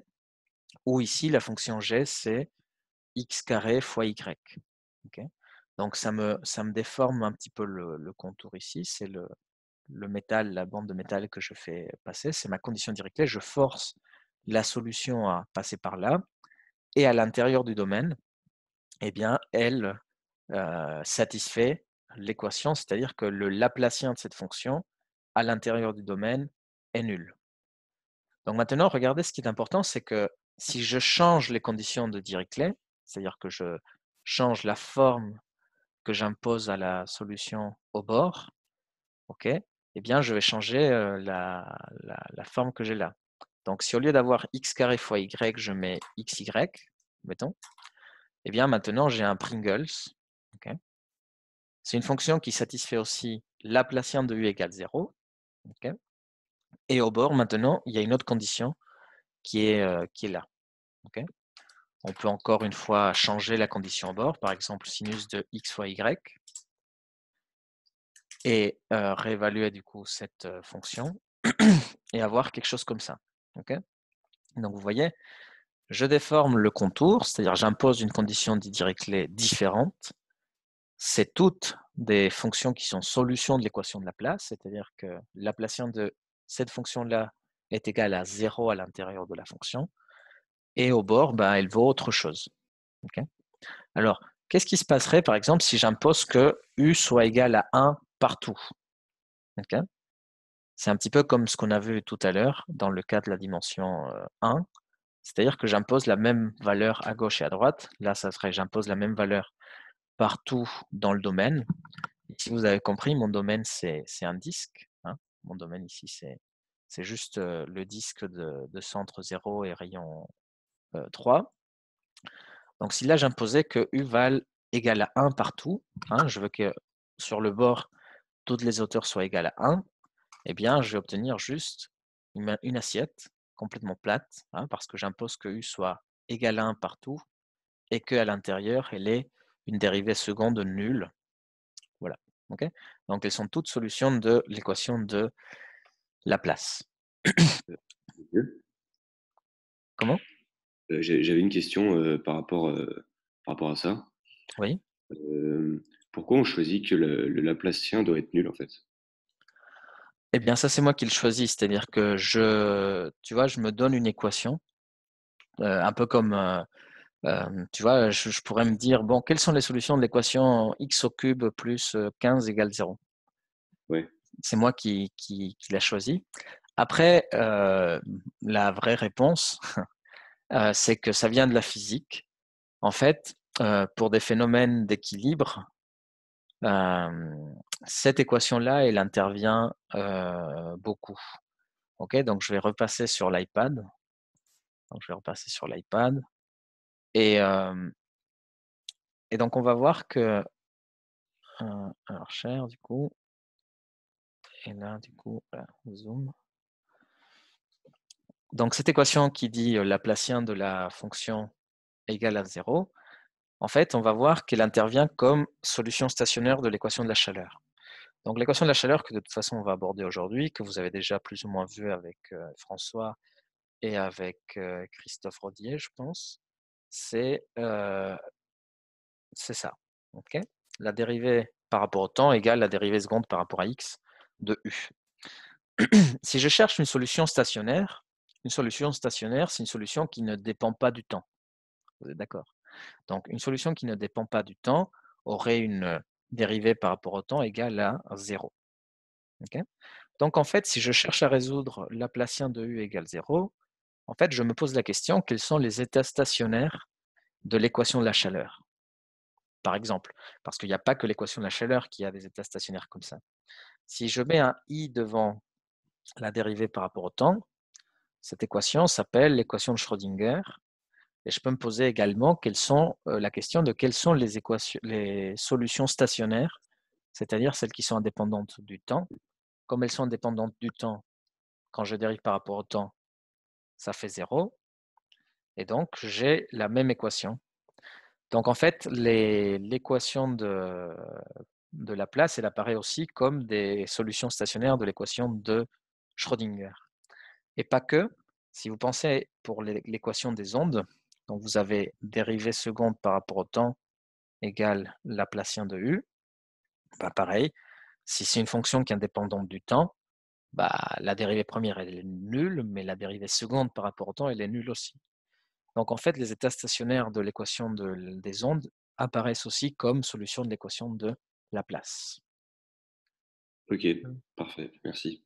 Speaker 1: où ici la fonction g c'est x carré fois y. Okay, donc ça me déforme un petit peu le contour ici, c'est le métal, la bande de métal que je fais passer, c'est ma condition de Dirichlet, je force la solution à passer par là, et à l'intérieur du domaine, eh bien, elle satisfait l'équation, c'est-à-dire que le Laplacien de cette fonction à l'intérieur du domaine est nul. Donc maintenant, regardez, ce qui est important, c'est que si je change les conditions de Dirichlet, c'est-à-dire que je change la forme que j'impose à la solution au bord, ok, eh bien, je vais changer la forme que j'ai là. Donc, si au lieu d'avoir x carré fois y, je mets xy, mettons, eh bien, maintenant, j'ai un Pringles. ok. C'est une fonction qui satisfait aussi Laplacien de u égale 0. ok. Et au bord, maintenant, il y a une autre condition qui est là. ok. On peut encore une fois changer la condition au bord, par exemple sinus de x fois y, et réévaluer du coup cette fonction et avoir quelque chose comme ça. ok. Donc vous voyez, je déforme le contour, c'est-à-dire j'impose une condition de Dirichlet différente. C'est toutes des fonctions qui sont solutions de l'équation de Laplace, c'est-à-dire que Laplacien de cette fonction-là est égal à 0 à l'intérieur de la fonction, et au bord, elle vaut autre chose. ok. Alors, qu'est-ce qui se passerait, par exemple, si j'impose que U soit égal à 1 partout? ok. C'est un petit peu comme ce qu'on a vu tout à l'heure dans le cas de la dimension 1, c'est-à-dire que j'impose la même valeur à gauche et à droite. Là, ça serait j'impose la même valeur partout dans le domaine. Et si vous avez compris, mon domaine, c'est un disque. hein. Mon domaine ici, c'est juste le disque de centre 0 et rayon 3. Donc, si là, j'imposais que U vale égal à 1 partout, je veux que sur le bord, toutes les hauteurs soient égales à 1, eh bien, je vais obtenir juste une assiette complètement plate, parce que j'impose que U soit égal à 1 partout et qu'à l'intérieur, elle ait une dérivée seconde nulle. Voilà. ok. Donc, elles sont toutes solutions de l'équation de Laplace. Comment?
Speaker 4: J'avais une question par rapport à ça.
Speaker 1: Oui.
Speaker 4: Pourquoi on choisit que le Laplacien doit être nul en fait?
Speaker 1: Eh bien, ça, c'est moi qui le choisis. C'est-à-dire que tu vois, je me donne une équation, un peu comme, tu vois, je pourrais me dire, bon, quelles sont les solutions de l'équation x au cube plus 15 égale 0?
Speaker 4: Ouais.
Speaker 1: C'est moi qui l'a choisi. Après, la vraie réponse, c'est que ça vient de la physique. En fait, pour des phénomènes d'équilibre, cette équation-là, elle intervient beaucoup. Ok, donc je vais repasser sur l'iPad. Donc je vais repasser sur l'iPad. Et donc on va voir que, alors share du coup, et là du coup, voilà, zoom. Donc cette équation qui dit Laplacien de la fonction égale à 0, en fait, on va voir qu'elle intervient comme solution stationnaire de l'équation de la chaleur. Donc l'équation de la chaleur que de toute façon on va aborder aujourd'hui, que vous avez déjà plus ou moins vu avec François et avec Christophe Rodier, je pense, c'est ça. ok. La dérivée par rapport au temps égale la dérivée seconde par rapport à x de u. Si je cherche une solution stationnaire, c'est une solution qui ne dépend pas du temps. Vous êtes d'accord? Donc, une solution qui ne dépend pas du temps aurait une dérivée par rapport au temps égale à 0. ok. Donc, en fait, si je cherche à résoudre Laplacien de u égale 0, en fait, je me pose la question, quels sont les états stationnaires de l'équation de la chaleur? Par exemple, parce qu'il n'y a pas que l'équation de la chaleur qui a des états stationnaires comme ça. Si je mets un i devant la dérivée par rapport au temps, cette équation s'appelle l'équation de Schrödinger. Et je peux me poser également la question de quelles sont les solutions stationnaires, c'est-à-dire celles qui sont indépendantes du temps. Comme elles sont indépendantes du temps, quand je dérive par rapport au temps, ça fait 0. Et donc, j'ai la même équation. Donc, en fait, l'équation de Laplace, elle apparaît aussi comme des solutions stationnaires de l'équation de Schrödinger. Et pas que. Si vous pensez pour l'équation des ondes, donc vous avez dérivée seconde par rapport au temps égale Laplacien de u, pareil, si c'est une fonction qui est indépendante du temps, la dérivée première elle est nulle, mais la dérivée seconde par rapport au temps elle est nulle aussi. Donc en fait, les états stationnaires de l'équation des ondes apparaissent aussi comme solution de l'équation de Laplace.
Speaker 4: Ok, parfait, merci.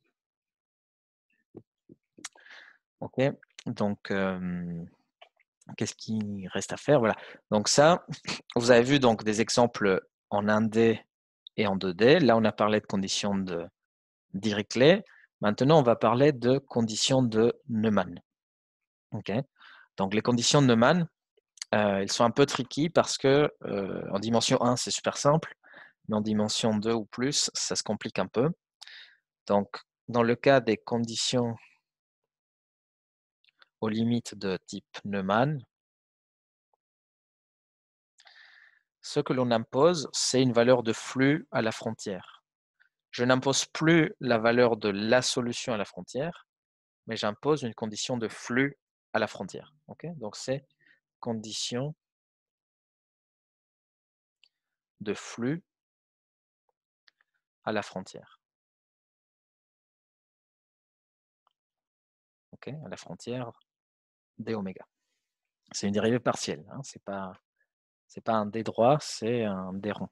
Speaker 1: Ok, donc qu'est-ce qu'il reste à faire? Voilà. Donc ça, vous avez vu donc des exemples en 1D et en 2D. Là, on a parlé de conditions de Dirichlet. Maintenant, on va parler de conditions de Neumann. Ok. Donc les conditions de Neumann, elles sont un peu tricky parce que en dimension 1, c'est super simple, mais en dimension 2 ou plus, ça se complique un peu. Donc, dans le cas des conditions aux limites de type Neumann, ce que l'on impose, c'est une valeur de flux à la frontière. Je n'impose plus la valeur de la solution à la frontière, mais j'impose une condition de flux à la frontière. Okay? Donc, c'est condition de flux à la frontière. Okay? À la frontière d oméga. C'est une dérivée partielle, hein? C'est pas un d droit, c'est un d rond.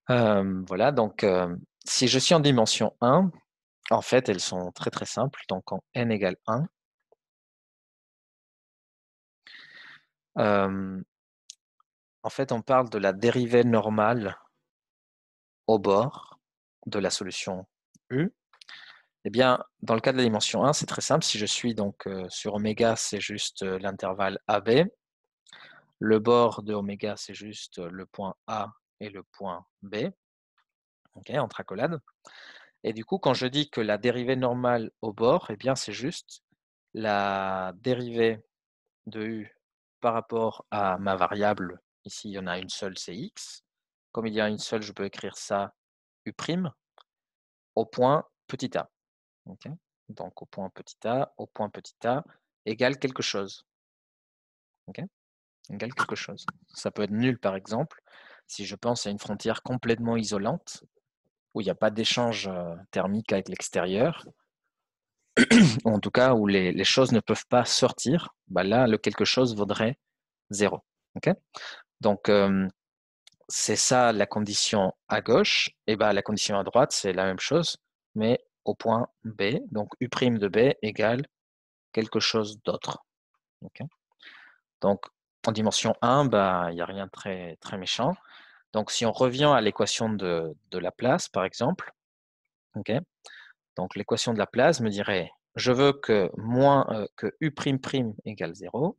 Speaker 1: Voilà, donc si je suis en dimension 1, en fait, elles sont très très simples. Donc en n égale 1, en fait, on parle de la dérivée normale au bord de la solution U. Eh bien, dans le cas de la dimension 1, c'est très simple. Si je suis donc sur oméga, c'est juste l'intervalle AB. Le bord de oméga, c'est juste le point A et le point B, okay, entre accolades. Et du coup, quand je dis que la dérivée normale au bord, eh bien, c'est juste la dérivée de U par rapport à ma variable. Ici, il y en a une seule, c'est X. Comme il y a une seule, je peux écrire ça U' au point petit a. Okay. Donc, au point petit a égale quelque chose. Okay. Égale quelque chose. Ça peut être nul, par exemple, si je pense à une frontière complètement isolante, où il n'y a pas d'échange thermique avec l'extérieur, ou en tout cas où les choses ne peuvent pas sortir, bah là, le quelque chose vaudrait 0. Okay. Donc, c'est ça la condition à gauche, et bah, la condition à droite, c'est la même chose, mais au point B. Donc, U' de B égale quelque chose d'autre. Okay. Donc, en dimension 1, bah, il n'y a rien de très, très méchant. Donc, si on revient à l'équation de Laplace, par exemple, okay, donc l'équation de Laplace me dirait, je veux que, que U' égale 0,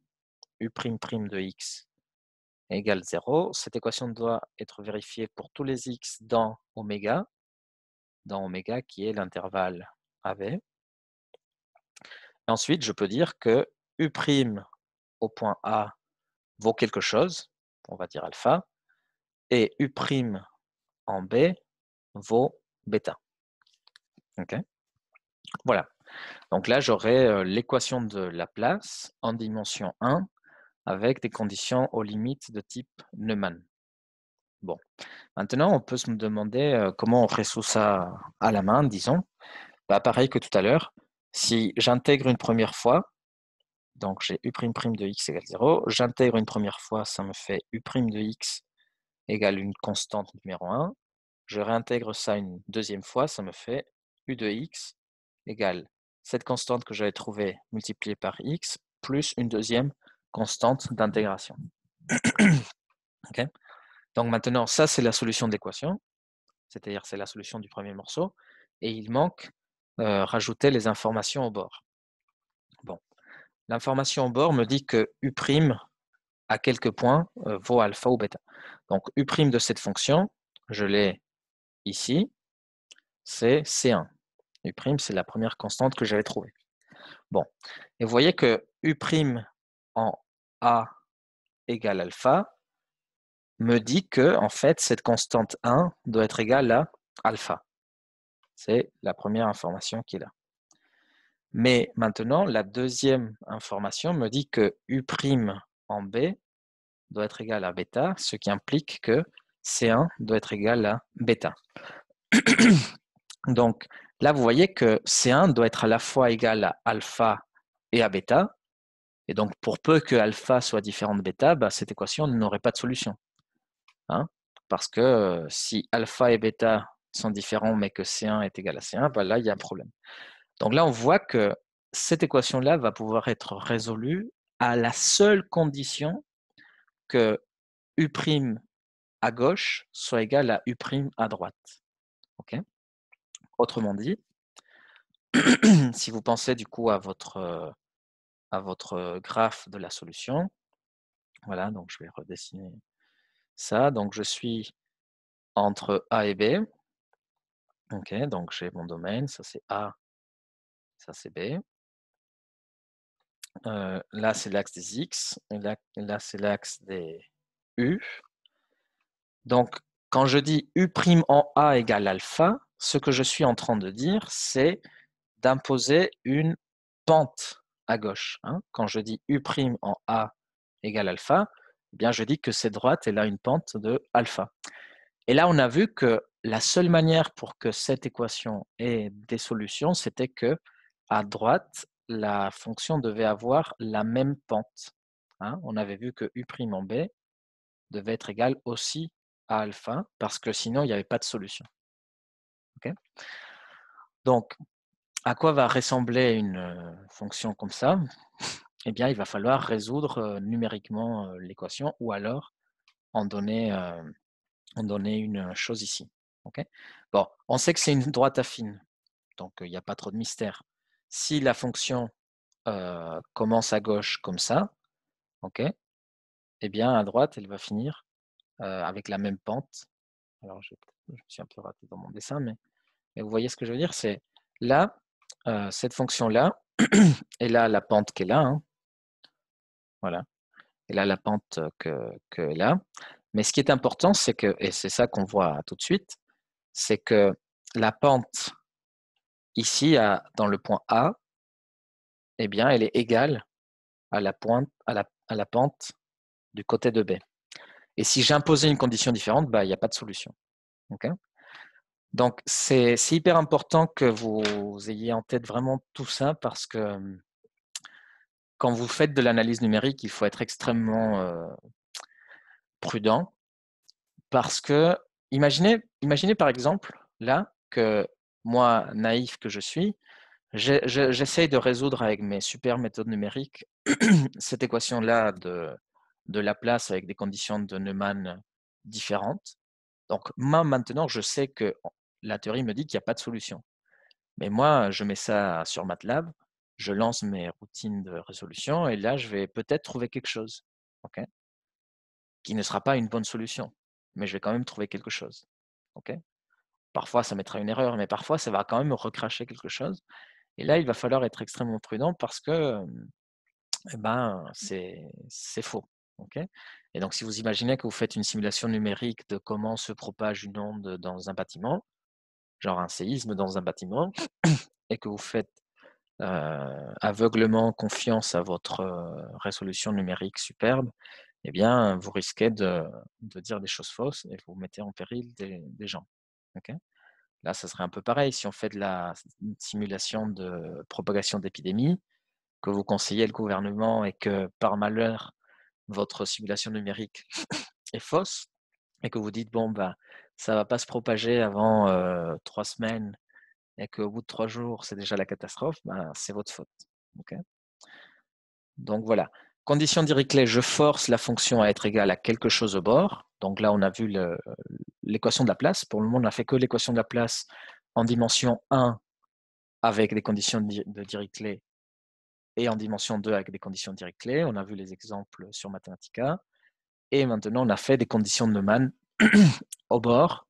Speaker 1: U' de x égale 0. Cette équation doit être vérifiée pour tous les x dans oméga qui est l'intervalle AB. Et ensuite, je peux dire que U' au point A vaut quelque chose, on va dire alpha, et U' en B vaut bêta. Okay. Voilà. Donc là, j'aurai l'équation de Laplace en dimension 1 avec des conditions aux limites de type Neumann. Bon, maintenant, on peut se demander comment on résout ça à la main, disons. Bah, pareil que tout à l'heure, si j'intègre une première fois, donc j'ai U' de x égale 0, j'intègre une première fois, ça me fait U' de x égale une constante numéro 1. Je réintègre ça une deuxième fois, ça me fait U de x égale cette constante que j'avais trouvée multipliée par x plus une deuxième constante d'intégration. Okay. Donc maintenant, ça c'est la solution de l'équation, c'est-à-dire c'est la solution du premier morceau, et il manque rajouter les informations au bord. Bon, l'information au bord me dit que U' à quelques points vaut alpha ou bêta. Donc U' de cette fonction, je l'ai ici, c'est C1. U', c'est la première constante que j'avais trouvée. Bon, et vous voyez que U' en A égale alpha me dit que, en fait, cette constante 1 doit être égale à alpha. C'est la première information qui est là. Mais maintenant, la deuxième information me dit que U' en B doit être égal à bêta, ce qui implique que C1 doit être égal à bêta. Donc là, vous voyez que C1 doit être à la fois égal à alpha et à bêta. Et donc, pour peu que alpha soit différent de bêta, bah, cette équation n'aurait pas de solution. Hein? parce que si alpha et bêta sont différents, mais que C1 est égal à C1, ben là, il y a un problème. Donc là, on voit que cette équation-là va pouvoir être résolue à la seule condition que U' à gauche soit égal à U' à droite. Okay. Autrement dit, si vous pensez du coup à votre graphe de la solution, voilà, donc je vais redessiner ça. Donc je suis entre A et B. Ok, donc j'ai mon domaine, ça c'est A, ça c'est B. Là c'est l'axe des X, et là c'est l'axe des U. Donc quand je dis U' en A égale alpha, ce que je suis en train de dire, c'est d'imposer une pente à gauche. Hein. Quand je dis U' en A égale alpha, eh bien je dis que cette droite elle a une pente de alpha. Et là, on a vu que la seule manière pour que cette équation ait des solutions, c'était que à droite, la fonction devait avoir la même pente. Hein. On avait vu que U' en B devait être égal aussi à alpha, parce que sinon, il n'y avait pas de solution. Okay. Donc, à quoi va ressembler une fonction comme ça? Eh bien, il va falloir résoudre numériquement l'équation, ou alors en donner une chose ici. Okay. Bon, on sait que c'est une droite affine, donc il n'y a pas trop de mystère. Si la fonction commence à gauche comme ça, okay, eh bien à droite, elle va finir avec la même pente. Alors, je me suis un peu raté dans mon dessin, mais vous voyez ce que je veux dire, c'est là, cette fonction-là, et là, la pente qu'elle a, hein, voilà, et là, la pente qu'elle a. Mais ce qui est important, c'est que, et c'est ça qu'on voit tout de suite, c'est que la pente ici, dans le point A, eh bien, elle est égale à la pente du côté de B. Et si j'imposais une condition différente, bah, il n'y a pas de solution. Okay. Donc, c'est hyper important que vous ayez en tête vraiment tout ça, parce que quand vous faites de l'analyse numérique, il faut être extrêmement prudent, parce que imaginez par exemple là que moi, naïf que je suis, j'essaye de résoudre avec mes super méthodes numériques cette équation-là de Laplace avec des conditions de Neumann différentes. Donc, moi, maintenant, je sais que la théorie me dit qu'il n'y a pas de solution. Mais moi, je mets ça sur MATLAB, je lance mes routines de résolution, et là, je vais peut-être trouver quelque chose, okay, qui ne sera pas une bonne solution, mais je vais quand même trouver quelque chose. Okay. Parfois, ça mettra une erreur, mais parfois, ça va quand même recracher quelque chose. Et là, il va falloir être extrêmement prudent, parce que eh ben, c'est faux. Okay. Et donc, si vous imaginez que vous faites une simulation numérique de comment se propage une onde dans un bâtiment, genre un séisme dans un bâtiment, et que vous faites aveuglement confiance à votre résolution numérique superbe, eh bien, vous risquez de dire des choses fausses et vous mettez en péril des gens. Okay. Là, ça serait un peu pareil si on fait de la simulation de propagation d'épidémie, que vous conseillez le gouvernement et que par malheur, votre simulation numérique est fausse, et que vous dites, bon, bah, ça ne va pas se propager avant 3 semaines, et qu'au bout de 3 jours, c'est déjà la catastrophe, bah, c'est votre faute. Okay. Donc voilà. Condition Dirichlet, je force la fonction à être égale à quelque chose au bord. Donc là, on a vu l'équation de Laplace. Pour le moment, on n'a fait que l'équation de Laplace en dimension 1 avec des conditions de Dirichlet, et en dimension 2 avec des conditions de Dirichlet. On a vu les exemples sur Mathematica. Et maintenant, on a fait des conditions de Neumann au bord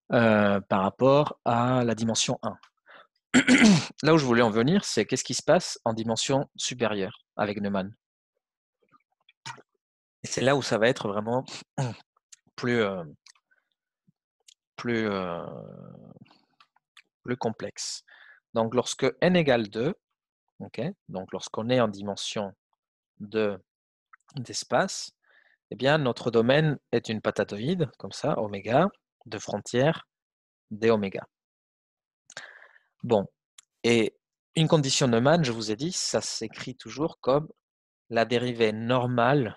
Speaker 1: par rapport à la dimension 1. Là où je voulais en venir, c'est qu'est-ce qui se passe en dimension supérieure avec Neumann. Et c'est là où ça va être vraiment plus complexe. Donc, lorsque n égale 2, okay, donc lorsqu'on est en dimension 2 d'espace, eh bien, notre domaine est une patatoïde, comme ça, oméga, de frontière, d oméga. Bon, et une condition Neumann, je vous ai dit, ça s'écrit toujours comme la dérivée normale,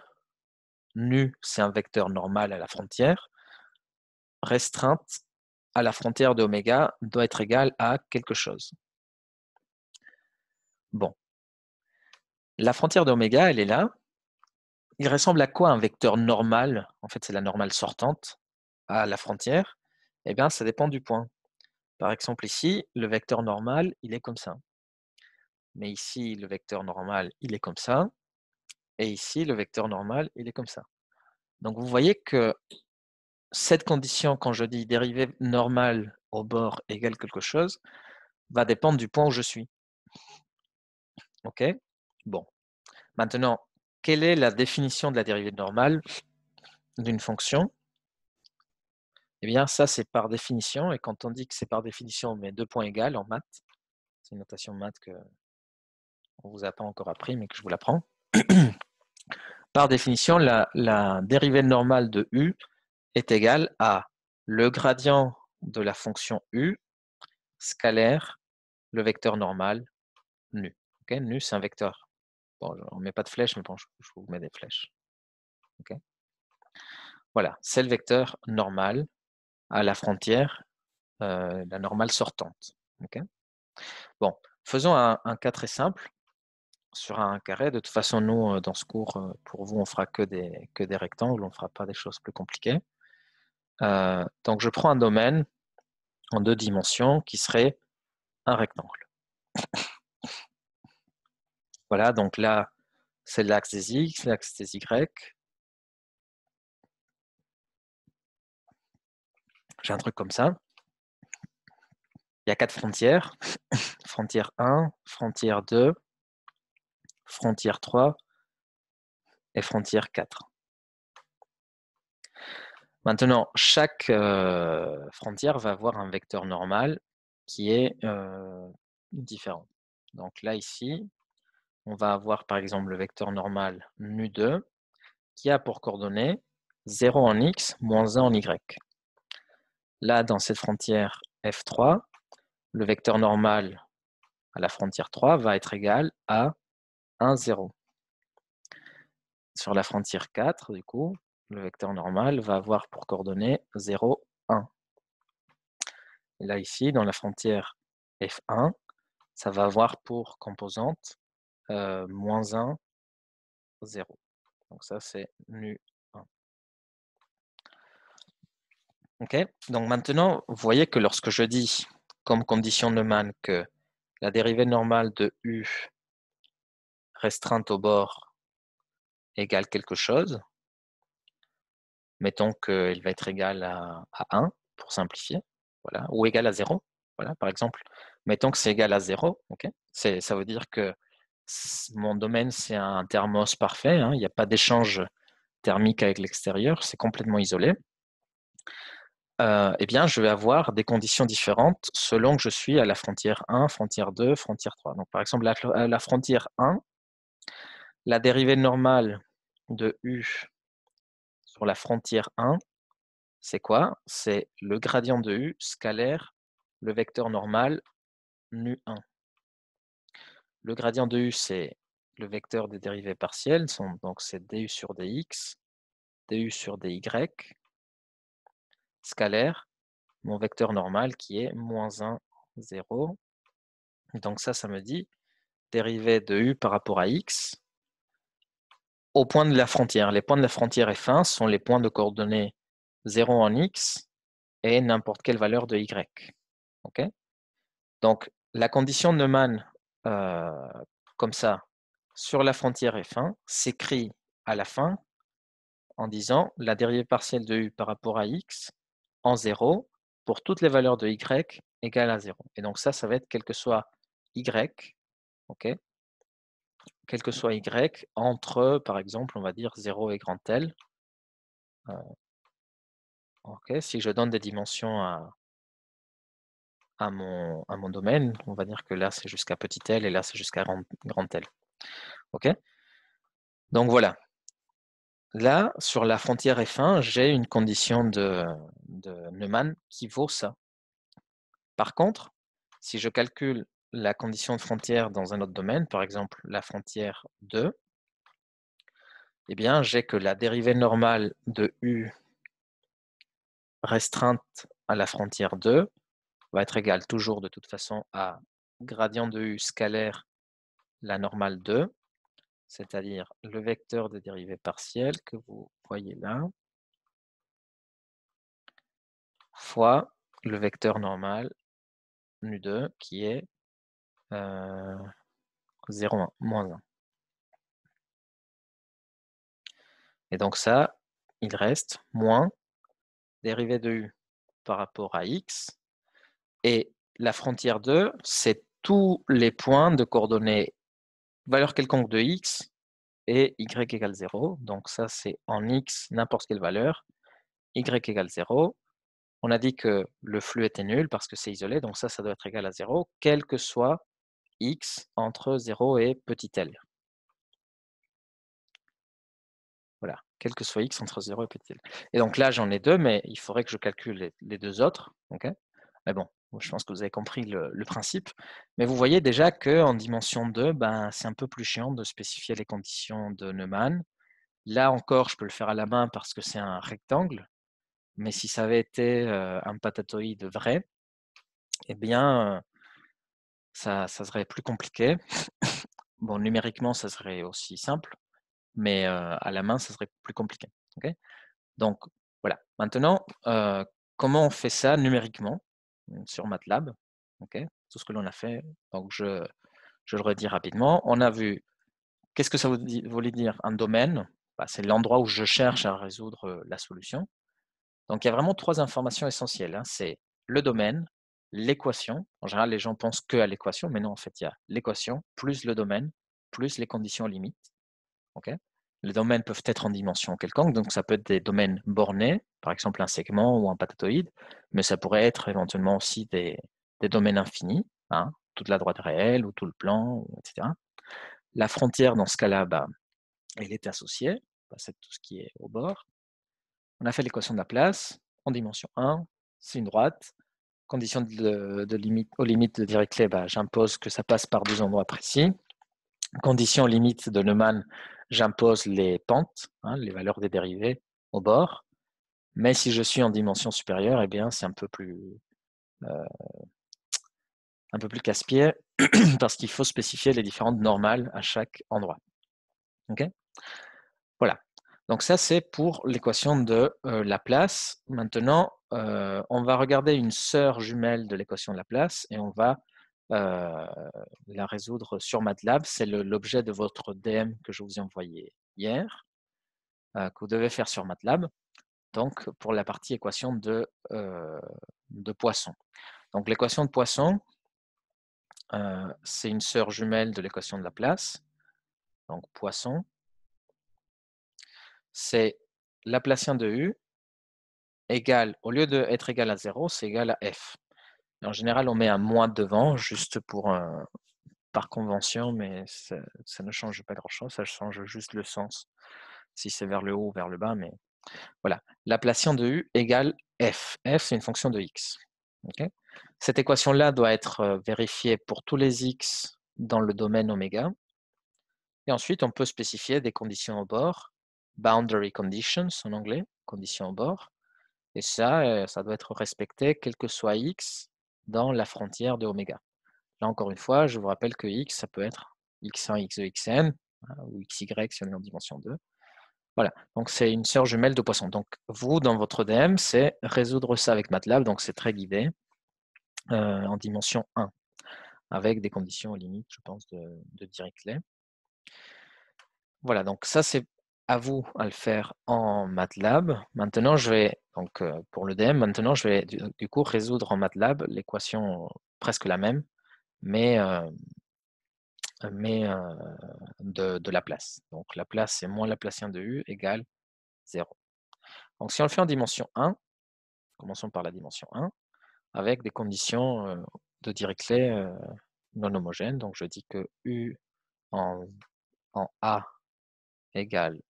Speaker 1: nu, c'est un vecteur normal à la frontière, restreinte à la frontière de oméga doit être égale à quelque chose. Bon. La frontière d'oméga, elle est là. Il ressemble à quoi un vecteur normal? En fait, c'est la normale sortante à la frontière. Eh bien, ça dépend du point. Par exemple, ici, le vecteur normal, il est comme ça. Mais ici, le vecteur normal, il est comme ça. Et ici, le vecteur normal, il est comme ça. Donc, vous voyez que cette condition, quand je dis dérivée normale au bord égale quelque chose, va dépendre du point où je suis. OK? Bon. Maintenant, quelle est la définition de la dérivée normale d'une fonction? Eh bien, ça, c'est par définition. Et quand on dit que c'est par définition, on met 2 points égales en maths. C'est une notation maths qu'on ne vous a pas encore appris, mais que je vous l'apprends. Par définition, la dérivée normale de u est égale à le gradient de la fonction u scalaire le vecteur normal nu. Okay, nu, c'est un vecteur. Bon, on ne met pas de flèche, mais bon, je vous mets des flèches. Okay. Voilà, c'est le vecteur normal à la frontière, la normale sortante. Okay. Bon, faisons un cas très simple sur un carré. De toute façon, nous, dans ce cours, pour vous, on ne fera que des rectangles, on ne fera pas des choses plus compliquées. Donc, je prends un domaine en 2 dimensions qui serait un rectangle. Voilà, donc là, c'est l'axe des X, l'axe des Y. J'ai un truc comme ça. Il y a 4 frontières. Frontière 1, frontière 2, frontière 3 et frontière 4. Maintenant, chaque frontière va avoir un vecteur normal qui est différent. Donc là, ici, on va avoir par exemple le vecteur normal nu2 qui a pour coordonnées 0 en x moins 1 en y. Là, dans cette frontière f3, le vecteur normal à la frontière 3 va être égal à 1, 0. Sur la frontière 4, du coup, le vecteur normal va avoir pour coordonnées 0, 1. Et là, ici, dans la frontière f1, ça va avoir pour composante moins 1, 0. Donc ça, c'est nu1. OK. Donc maintenant, vous voyez que lorsque je dis comme condition de Neumann que la dérivée normale de u restreinte au bord égale quelque chose, mettons qu'elle va être égale à 1, pour simplifier, voilà, ou égale à 0. Voilà, par exemple, mettons que c'est égal à 0. Okay, ça veut dire que mon domaine, c'est un thermos parfait, hein, il n'y a pas d'échange thermique avec l'extérieur, c'est complètement isolé. Eh bien, je vais avoir des conditions différentes selon que je suis à la frontière 1, frontière 2, frontière 3. Donc, par exemple, à la frontière 1, la dérivée normale de u sur la frontière 1, c'est quoi? C'est le gradient de u scalaire le vecteur normal nu1. Le gradient de u, c'est le vecteur des dérivées partielles, donc c'est du sur dx, du sur dy, scalaire, mon vecteur normal qui est moins 1, 0. Donc ça me dit dérivée de u par rapport à x au point de la frontière. Les points de la frontière F1 sont les points de coordonnées 0 en x et n'importe quelle valeur de y. Okay, donc, la condition de Neumann, comme ça, sur la frontière F1, s'écrit à la fin en disant la dérivée partielle de u par rapport à x en 0 pour toutes les valeurs de y égale à 0. Et donc ça va être quel que soit y, ok, quel que soit y entre, par exemple, on va dire 0 et grand L. Okay, si je donne des dimensions à mon domaine, on va dire que là c'est jusqu'à petit l et là c'est jusqu'à grand L. Ok. Donc voilà. Là, sur la frontière F1, j'ai une condition de Neumann qui vaut ça. Par contre, si je calcule la condition de frontière dans un autre domaine, par exemple la frontière 2, eh bien j'ai que la dérivée normale de u restreinte à la frontière 2 va être égale toujours de toute façon à gradient de u scalaire la normale 2, c'est-à-dire le vecteur de dérivée partielle que vous voyez là, fois le vecteur normal nu2 qui est 0,1, moins 1. Et donc ça, il reste moins dérivée de u par rapport à x. Et la frontière 2, c'est tous les points de coordonnées valeur quelconque de x et y égale 0. Donc ça, c'est en x, n'importe quelle valeur, y égale 0. On a dit que le flux était nul parce que c'est isolé, donc ça doit être égal à 0, quel que soit x entre 0 et petit l. Voilà, quel que soit x entre 0 et petit l. Et donc là, j'en ai deux, mais il faudrait que je calcule les deux autres. Okay, mais bon, je pense que vous avez compris le principe. Mais vous voyez déjà qu'en dimension 2, ben, c'est un peu plus chiant de spécifier les conditions de Neumann. Là encore, je peux le faire à la main parce que c'est un rectangle. Mais si ça avait été un patatoïde vrai, eh bien, ça serait plus compliqué. Bon, numériquement, ça serait aussi simple, mais à la main, ça serait plus compliqué. Okay, donc, voilà. Maintenant, comment on fait ça numériquement sur MATLAB? Okay, tout ce que l'on a fait. Donc, je le redis rapidement. On a vu, qu'est-ce que ça voulait dire un domaine? Bah, c'est l'endroit où je cherche à résoudre la solution. Donc, il y a vraiment trois informations essentielles. Hein. C'est le domaine, l'équation. En général, les gens pensent que à l'équation, mais non, en fait, il y a l'équation, plus le domaine, plus les conditions limites. Okay, les domaines peuvent être en dimension quelconque, donc ça peut être des domaines bornés, par exemple un segment ou un patatoïde, mais ça pourrait être éventuellement aussi des domaines infinis, hein, toute la droite réelle ou tout le plan, etc. La frontière, dans ce cas-là, bah, elle est associée, bah, c'est tout ce qui est au bord. On a fait l'équation de la place, en dimension 1, c'est une droite. Condition de limite, aux limites de Dirichlet, bah, j'impose que ça passe par deux endroits précis. Condition limite de Neumann, j'impose les pentes, hein, les valeurs des dérivées au bord. Mais si je suis en dimension supérieure, eh bien, c'est un peu plus casse-pied parce qu'il faut spécifier les différentes normales à chaque endroit. Okay, voilà. Donc ça, c'est pour l'équation de Laplace. Maintenant, on va regarder une sœur jumelle de l'équation de Laplace et on va la résoudre sur MATLAB. C'est l'objet de votre DM que je vous ai envoyé hier, que vous devez faire sur MATLAB. Donc, pour la partie équation de Poisson. Donc, l'équation de Poisson, c'est une sœur jumelle de l'équation de Laplace. Donc, Poisson, c'est Laplacien de U égale, au lieu d'être égal à 0, c'est égal à F. Et en général, on met un moins devant, juste par convention, mais ça ne change pas grand-chose, ça change juste le sens, si c'est vers le haut ou vers le bas, mais voilà. Laplacien de U égale F. F, c'est une fonction de X. Okay, cette équation-là doit être vérifiée pour tous les X dans le domaine oméga. Et ensuite, on peut spécifier des conditions au bord, boundary conditions en anglais, conditions au bord. Et ça doit être respecté quel que soit X dans la frontière de oméga. Là, encore une fois, je vous rappelle que X, ça peut être X1, X2, Xn, ou XY si on est en dimension 2. Voilà, donc c'est une sœur jumelle de Poisson. Donc vous, dans votre DM, c'est résoudre ça avec MATLAB, donc c'est très guidé, en dimension 1, avec des conditions limites, je pense, de Dirichlet. Voilà, donc ça c'est à vous à le faire en MATLAB. Maintenant, je vais, donc pour le DM, maintenant je vais du coup résoudre en MATLAB l'équation presque la même, mais de Laplace. Donc Laplace, c'est moins Laplacien de U égale 0. Donc si on le fait en dimension 1, commençons par la dimension 1, avec des conditions de Dirichlet non homogènes. Donc je dis que U en A égale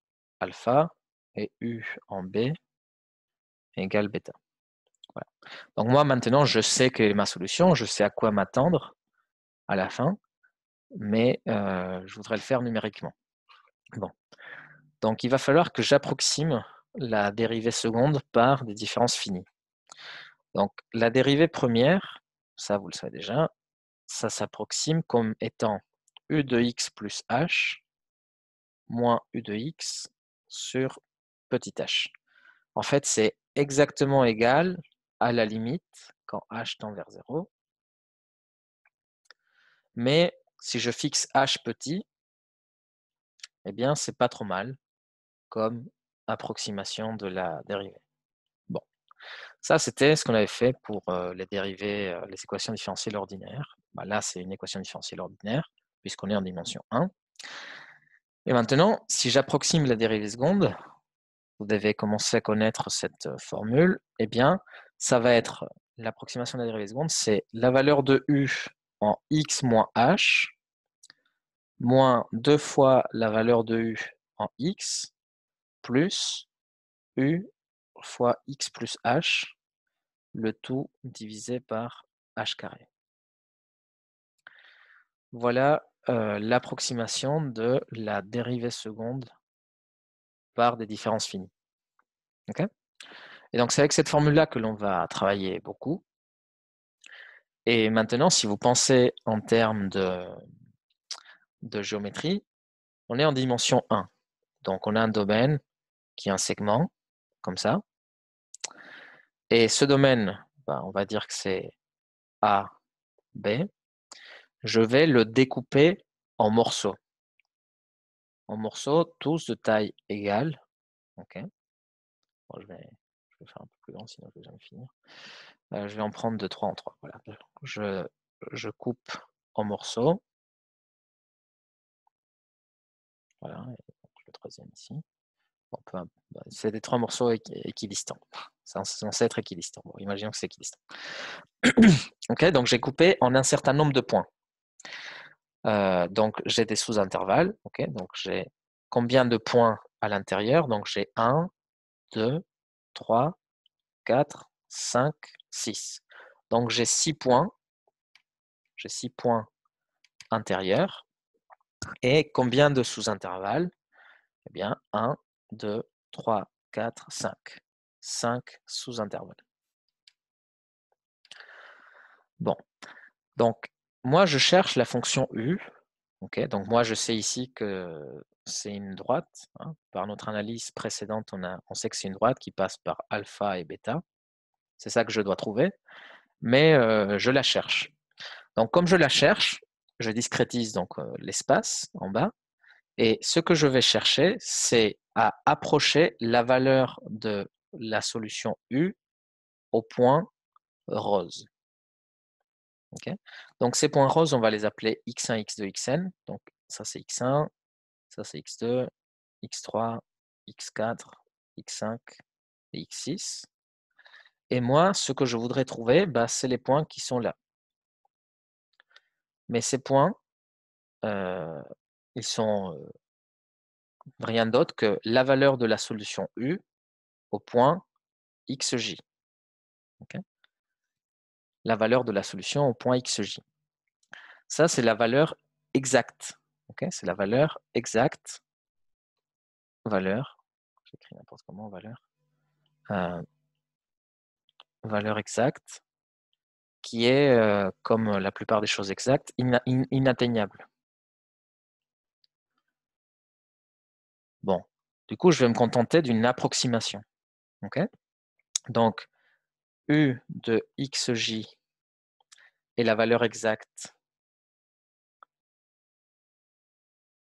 Speaker 1: alpha et U en B égale bêta. Voilà. Donc moi maintenant je sais quelle est ma solution, je sais à quoi m'attendre à la fin, mais je voudrais le faire numériquement. Bon. Donc il va falloir que j'approxime la dérivée seconde par des différences finies. Donc, la dérivée première, ça vous le savez déjà, ça s'approxime comme étant u de x plus h moins u de x sur petit h. En fait, c'est exactement égal à la limite quand h tend vers 0. Mais si je fixe h petit, eh bien, c'est pas trop mal comme approximation de la dérivée. Bon, ça, c'était ce qu'on avait fait pour les dérivées, les équations différentielles ordinaires. Bah, là, c'est une équation différentielle ordinaire, puisqu'on est en dimension 1. Et maintenant, si j'approxime la dérivée seconde, vous devez commencer à connaître cette formule, eh bien, ça va être l'approximation de la dérivée seconde, c'est la valeur de u en x moins h, moins 2 fois la valeur de u en x, plus u fois x plus h, le tout divisé par h carré. Voilà l'approximation de la dérivée seconde par des différences finies. Okay, et donc, c'est avec cette formule-là que l'on va travailler beaucoup. Et maintenant, si vous pensez en termes de géométrie, on est en dimension 1. Donc, on a un domaine qui est un segment, comme ça. Et ce domaine, on va dire que c'est A, B. Je vais le découper en morceaux. En morceaux, tous de taille égale. Okay. Bon, je vais faire un peu plus grand, sinon je ne vais jamais finir. Je vais en prendre de 3 en 3. Voilà. Je coupe en morceaux. Voilà, et le troisième ici. Bon, c'est des 3 morceaux équidistants. C'est censé être équidistant. Bon, imaginons que c'est équidistant. Ok, donc j'ai coupé en un certain nombre de points. Donc j'ai des sous-intervalles. Okay, donc j'ai combien de points à l'intérieur? Donc j'ai 1, 2, 3, 4, 5, 6. Donc j'ai 6 points. J'ai 6 points intérieurs. Et combien de sous-intervalles? Eh bien, 1, 2, 3, 4, 5. 5 sous-intervalles. Bon, donc moi je cherche la fonction u. Okay, donc moi je sais ici que c'est une droite. Hein. Par notre analyse précédente, on sait que c'est une droite qui passe par alpha et bêta. C'est ça que je dois trouver, mais je la cherche. Donc comme je la cherche, je discrétise donc l'espace en bas. Et ce que je vais chercher, c'est à approcher la valeur de la solution U au point rose. Okay, donc ces points roses, on va les appeler x1, x2, xn. Donc ça c'est x1, ça c'est x2, x3, x4, x5 et x6. Et moi, ce que je voudrais trouver, c'est les points qui sont là. Mais ces points, ils sont rien d'autre que la valeur de la solution U au point xj. Okay, la valeur de la solution au point xj. Ça, c'est la valeur exacte. Okay, c'est la valeur exacte. J'écris n'importe comment, valeur exacte, qui est, comme la plupart des choses exactes, inatteignable. Bon, du coup, je vais me contenter d'une approximation. Okay, donc, U de xj est la valeur exacte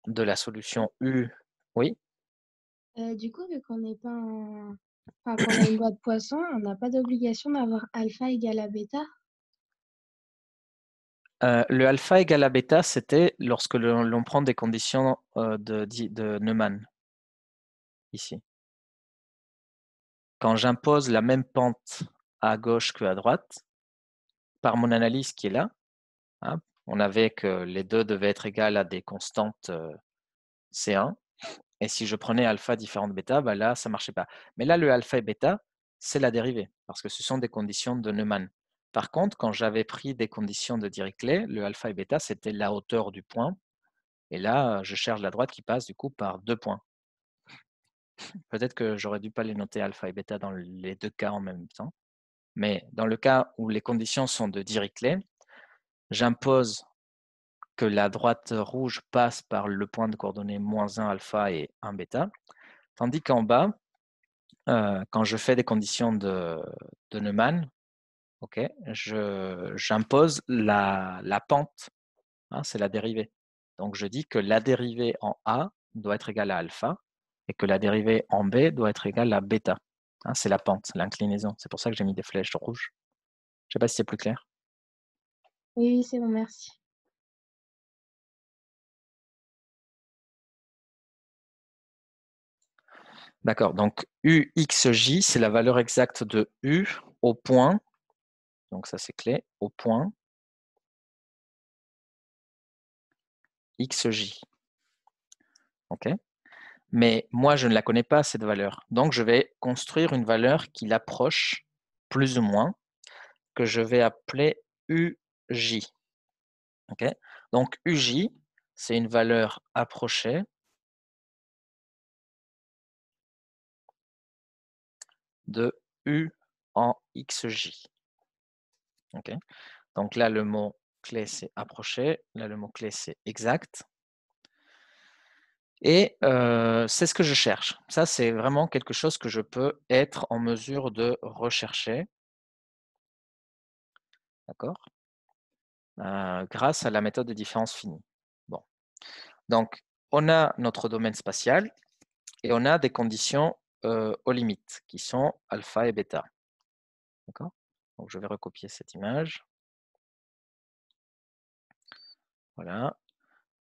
Speaker 1: de la solution U. Oui.
Speaker 5: Du coup, vu qu'on n'est pas qu'on a une boîte poisson, on n'a pas d'obligation d'avoir alpha égale à bêta.
Speaker 1: Le alpha égale à bêta, c'était lorsque l'on prend des conditions de Neumann, ici. Quand j'impose la même pente à gauche qu'à droite, par mon analyse qui est là, hein, on avait que les deux devaient être égales à des constantes C1. Et si je prenais alpha différent de bêta, là, ça ne marchait pas. Mais là, le alpha et bêta, c'est la dérivée, parce que ce sont des conditions de Neumann. Par contre, quand j'avais pris des conditions de Dirichlet, le alpha et bêta, c'était la hauteur du point. Et là, je cherche la droite qui passe du coup par 2 points. Peut-être que j'aurais dû pas les noter alpha et bêta dans les deux cas en même temps. Mais dans le cas où les conditions sont de Dirichlet, j'impose que la droite rouge passe par le point de coordonnées -1 alpha et 1 bêta, tandis qu'en bas, quand je fais des conditions de Neumann, okay, j'impose la pente, hein, c'est la dérivée. Donc je dis que la dérivée en A doit être égale à alpha et que la dérivée en B doit être égale à bêta. Hein, c'est la pente, l'inclinaison. C'est pour ça que j'ai mis des flèches rouges. Je ne sais pas si c'est plus clair.
Speaker 5: Oui, c'est bon, merci.
Speaker 1: D'accord, donc UXJ, c'est la valeur exacte de U au point, donc ça c'est clé, au point XJ. Ok. Mais moi, je ne la connais pas, cette valeur. Donc, je vais construire une valeur qui l'approche, plus ou moins, que je vais appeler UJ. Okay. Donc, UJ, c'est une valeur approchée de U en XJ. Okay. Donc là, le mot clé, c'est approché. Là, le mot clé, c'est exact. Et c'est ce que je cherche. Ça, c'est vraiment quelque chose que je peux être en mesure de rechercher. D'accord, grâce à la méthode de différence finie. Bon. Donc, on a notre domaine spatial et on a des conditions aux limites qui sont alpha et bêta. D'accord. Donc, je vais recopier cette image. Voilà.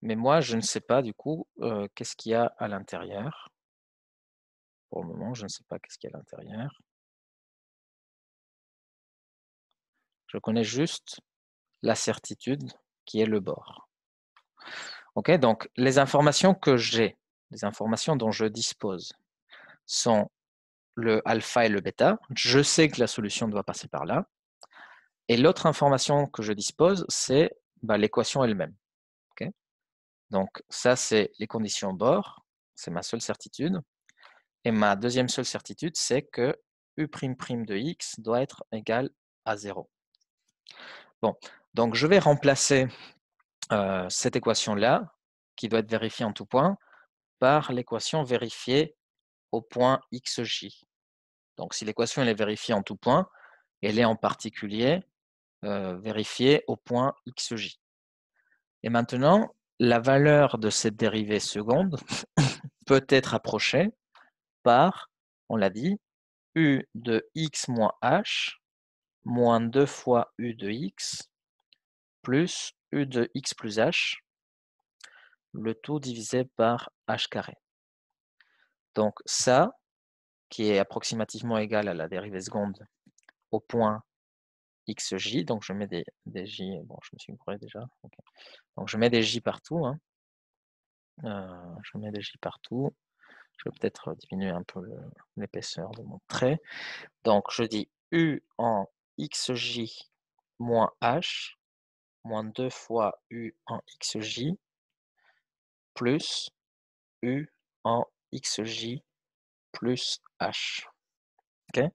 Speaker 1: Mais moi, je ne sais pas du coup qu'est-ce qu'il y a à l'intérieur. Pour le moment, je ne sais pas qu'est-ce qu'il y a à l'intérieur. Je connais juste la certitude qui est le bord. Ok, donc les informations que j'ai, les informations dont je dispose, sont le alpha et le bêta. Je sais que la solution doit passer par là. Et l'autre information que je dispose, c'est l'équation elle-même. Okay, donc ça, c'est les conditions bord. C'est ma seule certitude. Et ma deuxième seule certitude, c'est que U'' de x doit être égal à 0. Bon, donc je vais remplacer cette équation-là, qui doit être vérifiée en tout point, par l'équation vérifiée au point xj. Donc si l'équation est vérifiée en tout point, elle est en particulier vérifiée au point xj. Et maintenant, la valeur de cette dérivée seconde peut être approchée par, on l'a dit, u de x moins h moins 2 fois u de x plus u de x plus h, le tout divisé par h carré. Donc ça, qui est approximativement égal à la dérivée seconde au point xj, donc je mets des j, bon je me suis gouré déjà, okay. Donc je mets des j partout, hein. Je mets des j partout, je vais peut-être diminuer un peu l'épaisseur de mon trait, donc je dis u en xj moins h moins 2 fois u en xj plus u en xj plus h. Okay,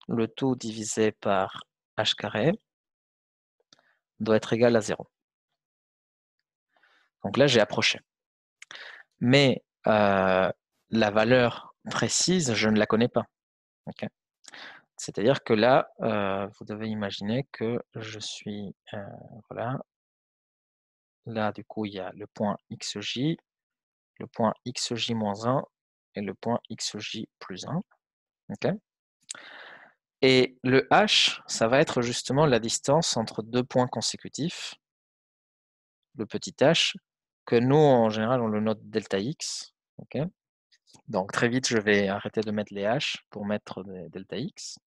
Speaker 1: le tout divisé par h carré doit être égal à 0. Donc là, j'ai approché. Mais la valeur précise, je ne la connais pas. Okay, c'est-à-dire que là, vous devez imaginer que je suis, voilà, là, du coup, il y a le point xj, le point xj-1 et le point xj plus 1. Okay, et le h, ça va être justement la distance entre deux points consécutifs, le petit h, que nous, en général, on le note delta x. Okay, donc très vite, je vais arrêter de mettre les h pour mettre des delta x.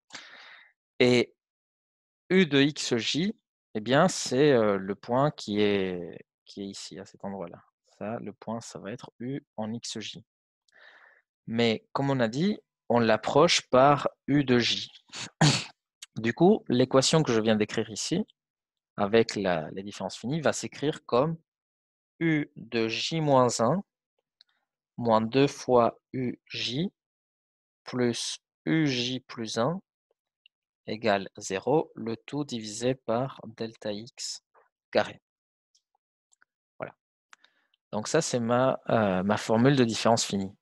Speaker 1: Et u de xj, eh bien, c'est le point qui est ici, à cet endroit-là. Ça, le point, ça va être u en xj. Mais comme on a dit, on l'approche par u de j. Du coup, l'équation que je viens d'écrire ici, avec les différences finies, va s'écrire comme u de j-1 moins 2 fois uj plus uj plus 1 égale 0, le tout divisé par delta x carré. Voilà. Donc ça, c'est ma formule de différence finie.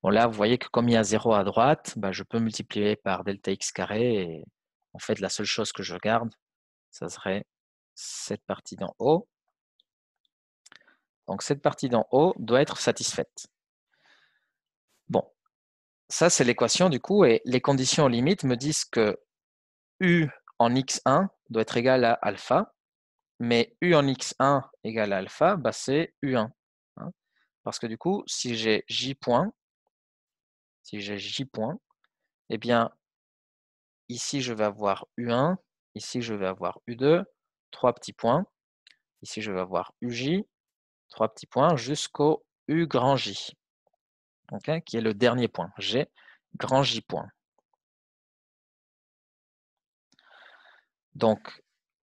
Speaker 1: Bon, là, vous voyez que comme il y a 0 à droite, bah, je peux multiplier par delta x carré. Et en fait, la seule chose que je garde, ça serait cette partie d'en haut. Donc cette partie d'en haut doit être satisfaite. Bon, ça c'est l'équation du coup, et les conditions limites me disent que u en x1 doit être égal à alpha, mais u en x1 égale à alpha, bah, c'est u1. Hein, parce que du coup, si j'ai j point, eh bien, ici je vais avoir u1, ici je vais avoir u2, 3 petits points, ici je vais avoir uj, 3 petits points, jusqu'au u grand j, okay, qui est le dernier point, g grand j point. Donc,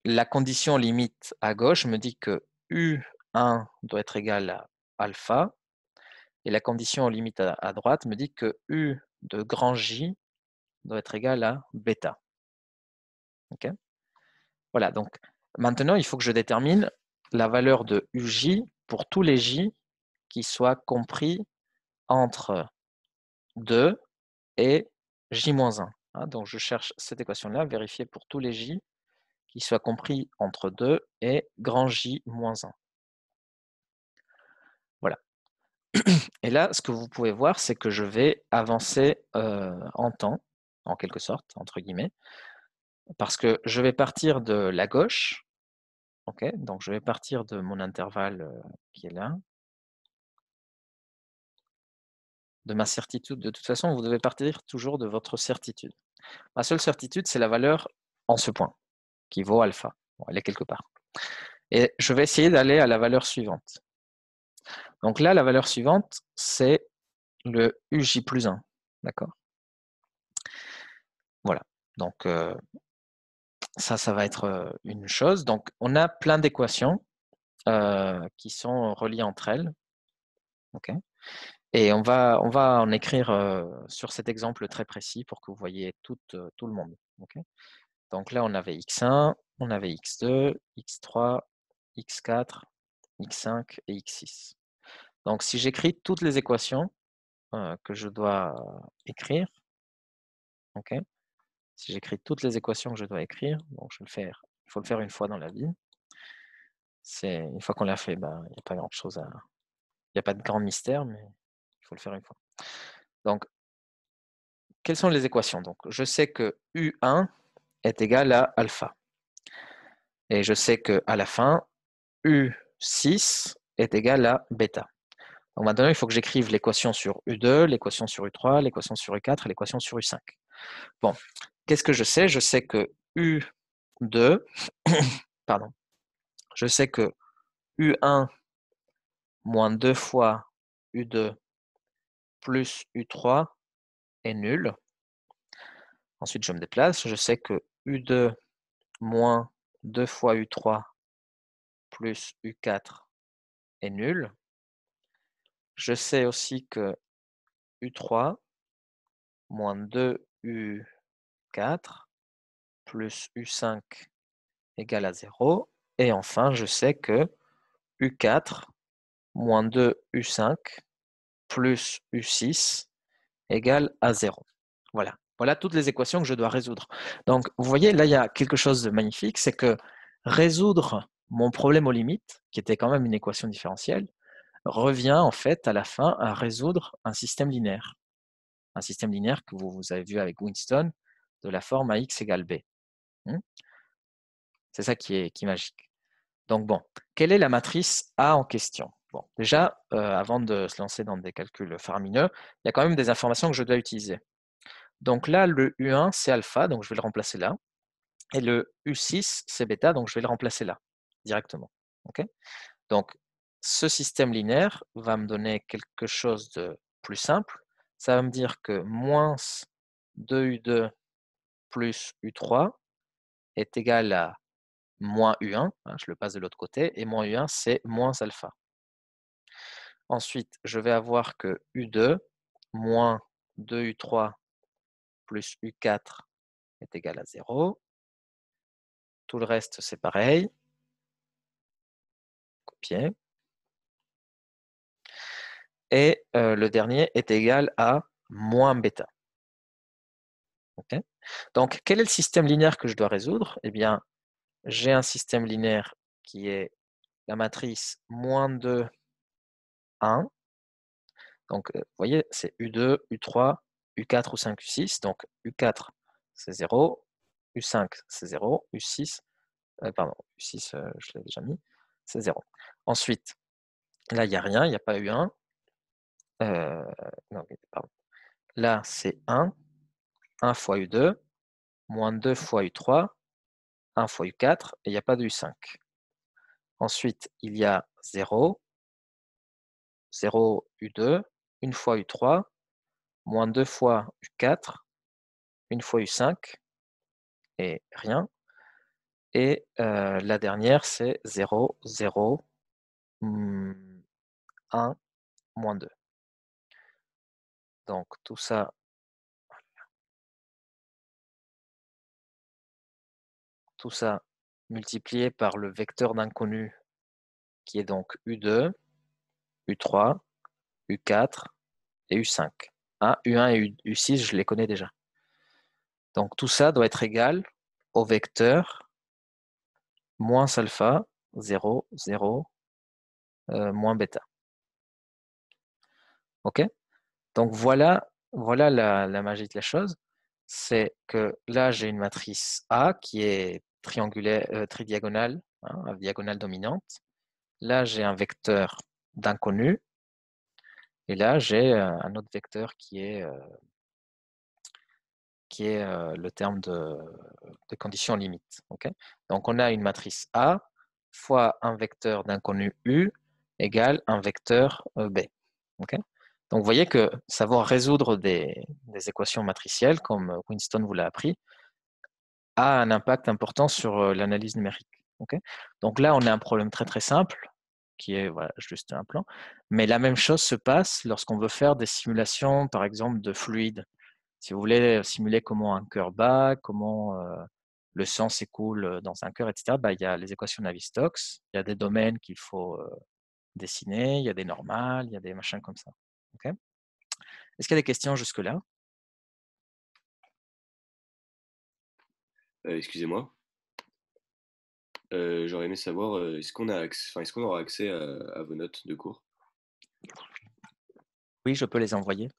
Speaker 1: la condition limite à gauche me dit que U1 doit être égal à alpha, et la condition limite à droite me dit que U de grand J doit être égal à bêta. Okay, voilà, donc maintenant, il faut que je détermine la valeur de UJ pour tous les J qui soient compris entre 2 et J-1. Hein, donc, je cherche cette équation-là, vérifier pour tous les J qui soient compris entre 2 et grand J-1. Voilà. Et là, ce que vous pouvez voir, c'est que je vais avancer en temps, en quelque sorte, entre guillemets, parce que je vais partir de la gauche. Okay, donc, je vais partir de mon intervalle qui est là, de ma certitude. De toute façon, vous devez partir toujours de votre certitude. Ma seule certitude, c'est la valeur en ce point, qui vaut alpha. Bon, elle est quelque part. Et je vais essayer d'aller à la valeur suivante. Donc là, la valeur suivante, c'est le UJ plus 1. D'accord? Voilà. Donc, ça va être une chose. Donc, on a plein d'équations qui sont reliées entre elles. Okay, et on va en écrire sur cet exemple très précis pour que vous voyez tout le monde. Okay, donc là, on avait x1, on avait x2, x3, x4, x5 et x6. Donc, si j'écris toutes les équations que je dois écrire, okay, si j'écris toutes les équations que je dois écrire, donc je vais le faire, il faut le faire une fois dans la vie. C'est une fois qu'on l'a fait, ben, il n'y a pas grand-chose à... Il n'y a pas de grand mystère, mais il faut le faire une fois. Donc, quelles sont les équations? Donc, je sais que U1 est égal à alpha. Et je sais qu'à la fin, U6 est égal à bêta. Donc maintenant, il faut que j'écrive l'équation sur U2, l'équation sur U3, l'équation sur U4 et l'équation sur U5. Bon, qu'est-ce que je sais? Je sais que U2, pardon, je sais que U1 moins 2 fois U2 plus U3 est nul. Ensuite, je me déplace. Je sais que U2 moins 2 fois U3 plus U4 est nul. Je sais aussi que U3 moins 2U4 plus U5 égale à 0. Et enfin, je sais que U4 moins 2U5 plus U6 égale à 0. Voilà. Voilà toutes les équations que je dois résoudre. Donc, vous voyez, là, il y a quelque chose de magnifique, c'est que résoudre mon problème aux limites, qui était quand même une équation différentielle, revient en fait à la fin à résoudre un système linéaire. Un système linéaire que vous avez vu avec Winston, de la forme AX égale B. C'est ça qui est magique. Donc bon, quelle est la matrice A en question? Bon, déjà, avant de se lancer dans des calculs faramineux, il y a quand même des informations que je dois utiliser. Donc là, le U1, c'est alpha, donc je vais le remplacer là. Et le U6, c'est bêta, donc je vais le remplacer là, directement. Okay, donc, ce système linéaire va me donner quelque chose de plus simple. Ça va me dire que moins 2U2 plus U3 est égal à moins U1, hein, je le passe de l'autre côté, et moins U1, c'est moins alpha. Ensuite, je vais avoir que U2 moins 2U3 plus U4 est égal à 0. Tout le reste, c'est pareil. Copier. Et le dernier est égal à moins bêta. Okay. Donc, quel est le système linéaire que je dois résoudre? Eh bien, j'ai un système linéaire qui est la matrice moins 2, 1. Donc, vous voyez, c'est U2, U3, U4, U5, U6. Donc, U4, c'est 0. U5, c'est 0. U6, pardon, U6, je l'ai déjà mis, c'est 0. Ensuite, là, il n'y a rien, il n'y a pas U1. Non, pardon. Là, c'est 1. 1 fois U2, moins 2 fois U3, 1 fois U4, et il n'y a pas de U5. Ensuite, il y a 0, 0 U2, 1 fois U3, moins 2 fois U4, 1 fois U5, et rien. Et la dernière, c'est 0, 0, 1, moins 2. Donc, tout ça, multiplié par le vecteur d'inconnu, qui est donc U2, U3, U4 et U5. U1 et U6, je les connais déjà. Donc, tout ça doit être égal au vecteur moins alpha, 0, 0, moins bêta. OK? Donc, voilà la magie de la chose. C'est que là, j'ai une matrice A qui est tridiagonale, à diagonale dominante. Là, j'ai un vecteur d'inconnu. Et là, j'ai un autre vecteur qui est le terme de condition limite. Okay. Donc, on a une matrice A fois un vecteur d'inconnu U égale un vecteur B. Okay. Donc, vous voyez que savoir résoudre des équations matricielles, comme Winston vous l'a appris, a un impact important sur l'analyse numérique. Okay. Donc là, on a un problème très très simple, qui est voilà, juste un plan. Mais la même chose se passe lorsqu'on veut faire des simulations, par exemple, de fluides. Si vous voulez simuler comment un cœur bat, comment le sang s'écoule dans un cœur, etc., il y a les équations Navier-Stokes, il y a des domaines qu'il faut dessiner, il y a des normales, il y a des machins comme ça. Okay. Est-ce qu'il y a des questions jusque-là?
Speaker 4: Excusez-moi. J'aurais aimé savoir, est-ce qu'on aura accès à vos notes de cours?
Speaker 1: Oui, je peux les envoyer.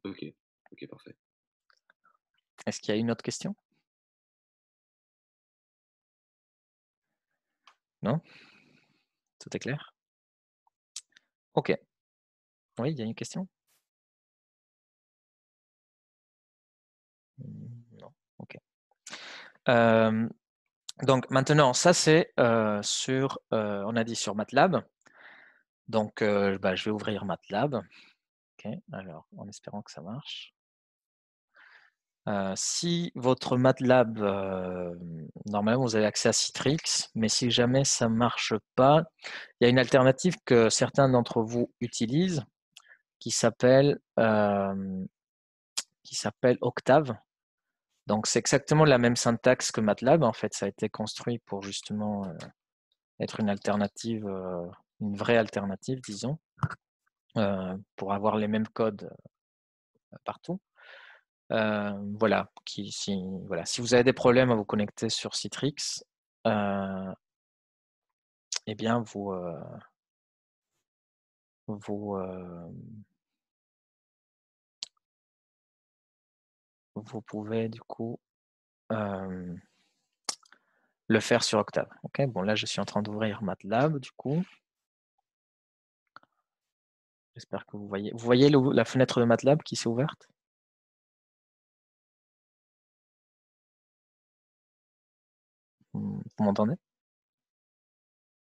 Speaker 4: Ok, parfait.
Speaker 1: Est-ce qu'il y a une autre question? Non? Tout est clair? Ok. Oui, il y a une question? Non. Ok. Donc maintenant, ça c'est on a dit sur MATLAB. Donc je vais ouvrir MATLAB. Ok. Alors, en espérant que ça marche. Si votre MATLAB, normalement vous avez accès à Citrix, mais si jamais ça ne marche pas, il y a une alternative que certains d'entre vous utilisent qui s'appelle Octave. Donc c'est exactement la même syntaxe que MATLAB. En fait, ça a été construit pour justement être une alternative, une vraie alternative, disons, pour avoir les mêmes codes partout. Voilà, si vous avez des problèmes à vous connecter sur Citrix, eh bien vous pouvez du coup le faire sur Octave. Okay, bon, là je suis en train d'ouvrir MATLAB du coup. J'espère que vous voyez. Vous voyez la fenêtre de MATLAB qui s'est ouverte? Vous m'entendez?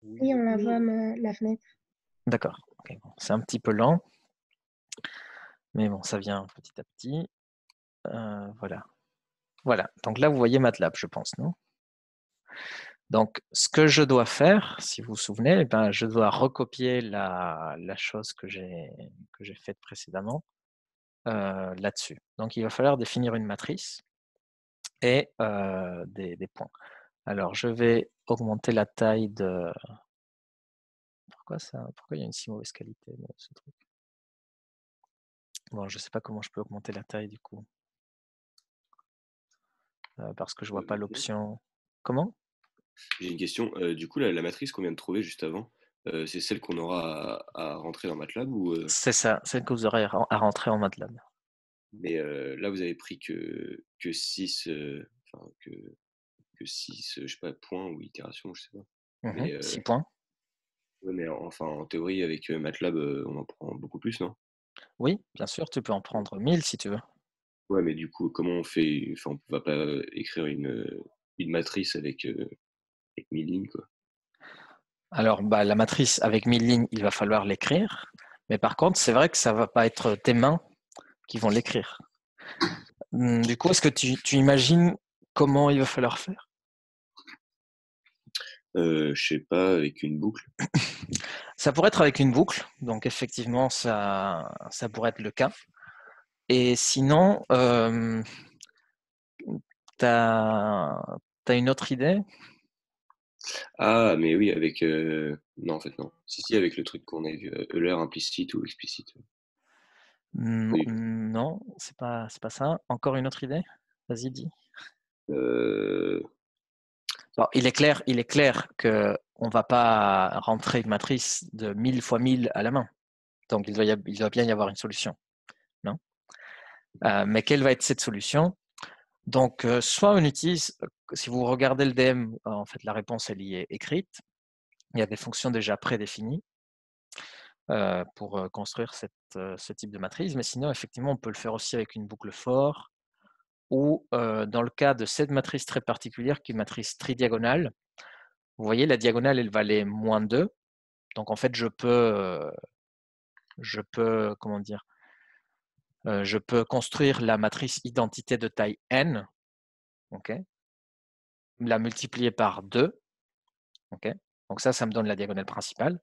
Speaker 5: Oui, on la voit, la fenêtre.
Speaker 1: D'accord. Okay, bon. C'est un petit peu lent, mais bon, ça vient petit à petit. Voilà. Voilà. Donc là, vous voyez MATLAB, je pense, non? Donc, ce que je dois faire, si vous vous souvenez, je dois recopier la chose que j'ai faite précédemment là-dessus. Donc, il va falloir définir une matrice. et des points. Alors, je vais augmenter la taille de... Pourquoi il y a une si mauvaise qualité de ce truc? Bon, je ne sais pas comment je peux augmenter la taille du coup. Parce que je vois pas l'option. Comment?
Speaker 4: J'ai une question. Du coup, la matrice qu'on vient de trouver juste avant, c'est celle qu'on aura à rentrer dans MATLAB ou
Speaker 1: C'est ça, celle que vous aurez à rentrer en MATLAB.
Speaker 4: mais là vous avez pris que 6 enfin que 6 je sais pas points ou itérations, je sais pas. Mais
Speaker 1: 6 points.
Speaker 4: ouais, mais enfin en théorie avec MATLAB on en prend beaucoup plus, non?
Speaker 1: Oui, bien sûr, tu peux en prendre 1000 si tu veux.
Speaker 4: Ouais, mais du coup comment on fait? Enfin on va pas écrire une matrice avec 1000 lignes quoi.
Speaker 1: Alors, la matrice avec 1000 lignes, il va falloir l'écrire. Mais par contre, c'est vrai que ça va pas être tes mains qui vont l'écrire. Du coup, est-ce que tu imagines comment il va falloir faire?
Speaker 4: Je sais pas, avec une boucle.
Speaker 1: Ça pourrait être avec une boucle, donc effectivement, ça pourrait être le cas. Et sinon, tu as une autre idée?
Speaker 4: Ah, mais oui, avec non en fait non. Si avec le truc qu'on a vu, Euler implicite ou explicite. Pas du tout.
Speaker 1: Non, c'est pas ça. Encore une autre idée? Vas-y, dis.
Speaker 4: Euh,
Speaker 1: Alors, il est clair que on va pas rentrer une matrice de 1000 fois 1000 à la main. Donc, il doit bien y avoir une solution, non? Mais quelle va être cette solution? Donc, soit on utilise, si vous regardez le DM, en fait, la réponse, elle y est écrite. Il y a des fonctions déjà prédéfinies pour construire ce type de matrice. Mais sinon, effectivement, on peut le faire aussi avec une boucle for ou dans le cas de cette matrice très particulière qui est une matrice tridiagonale. Vous voyez, la diagonale, elle valait -2. Donc, en fait, je peux comment dire, je peux construire la matrice identité de taille n, ok, la multiplier par 2, ok. Donc ça me donne la diagonale principale.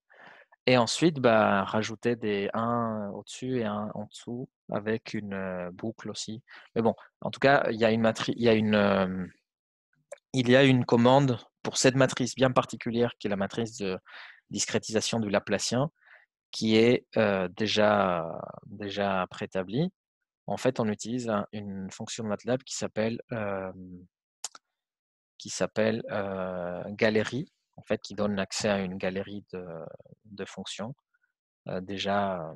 Speaker 1: Et ensuite, rajouter des 1 au-dessus et 1 en dessous avec une boucle aussi. Mais bon, en tout cas, il y a une commande pour cette matrice bien particulière qui est la matrice de discrétisation du Laplacien qui est déjà préétablie. En fait, on utilise une fonction de MATLAB qui s'appelle galerie, en fait, qui donne accès à une galerie de fonctions déjà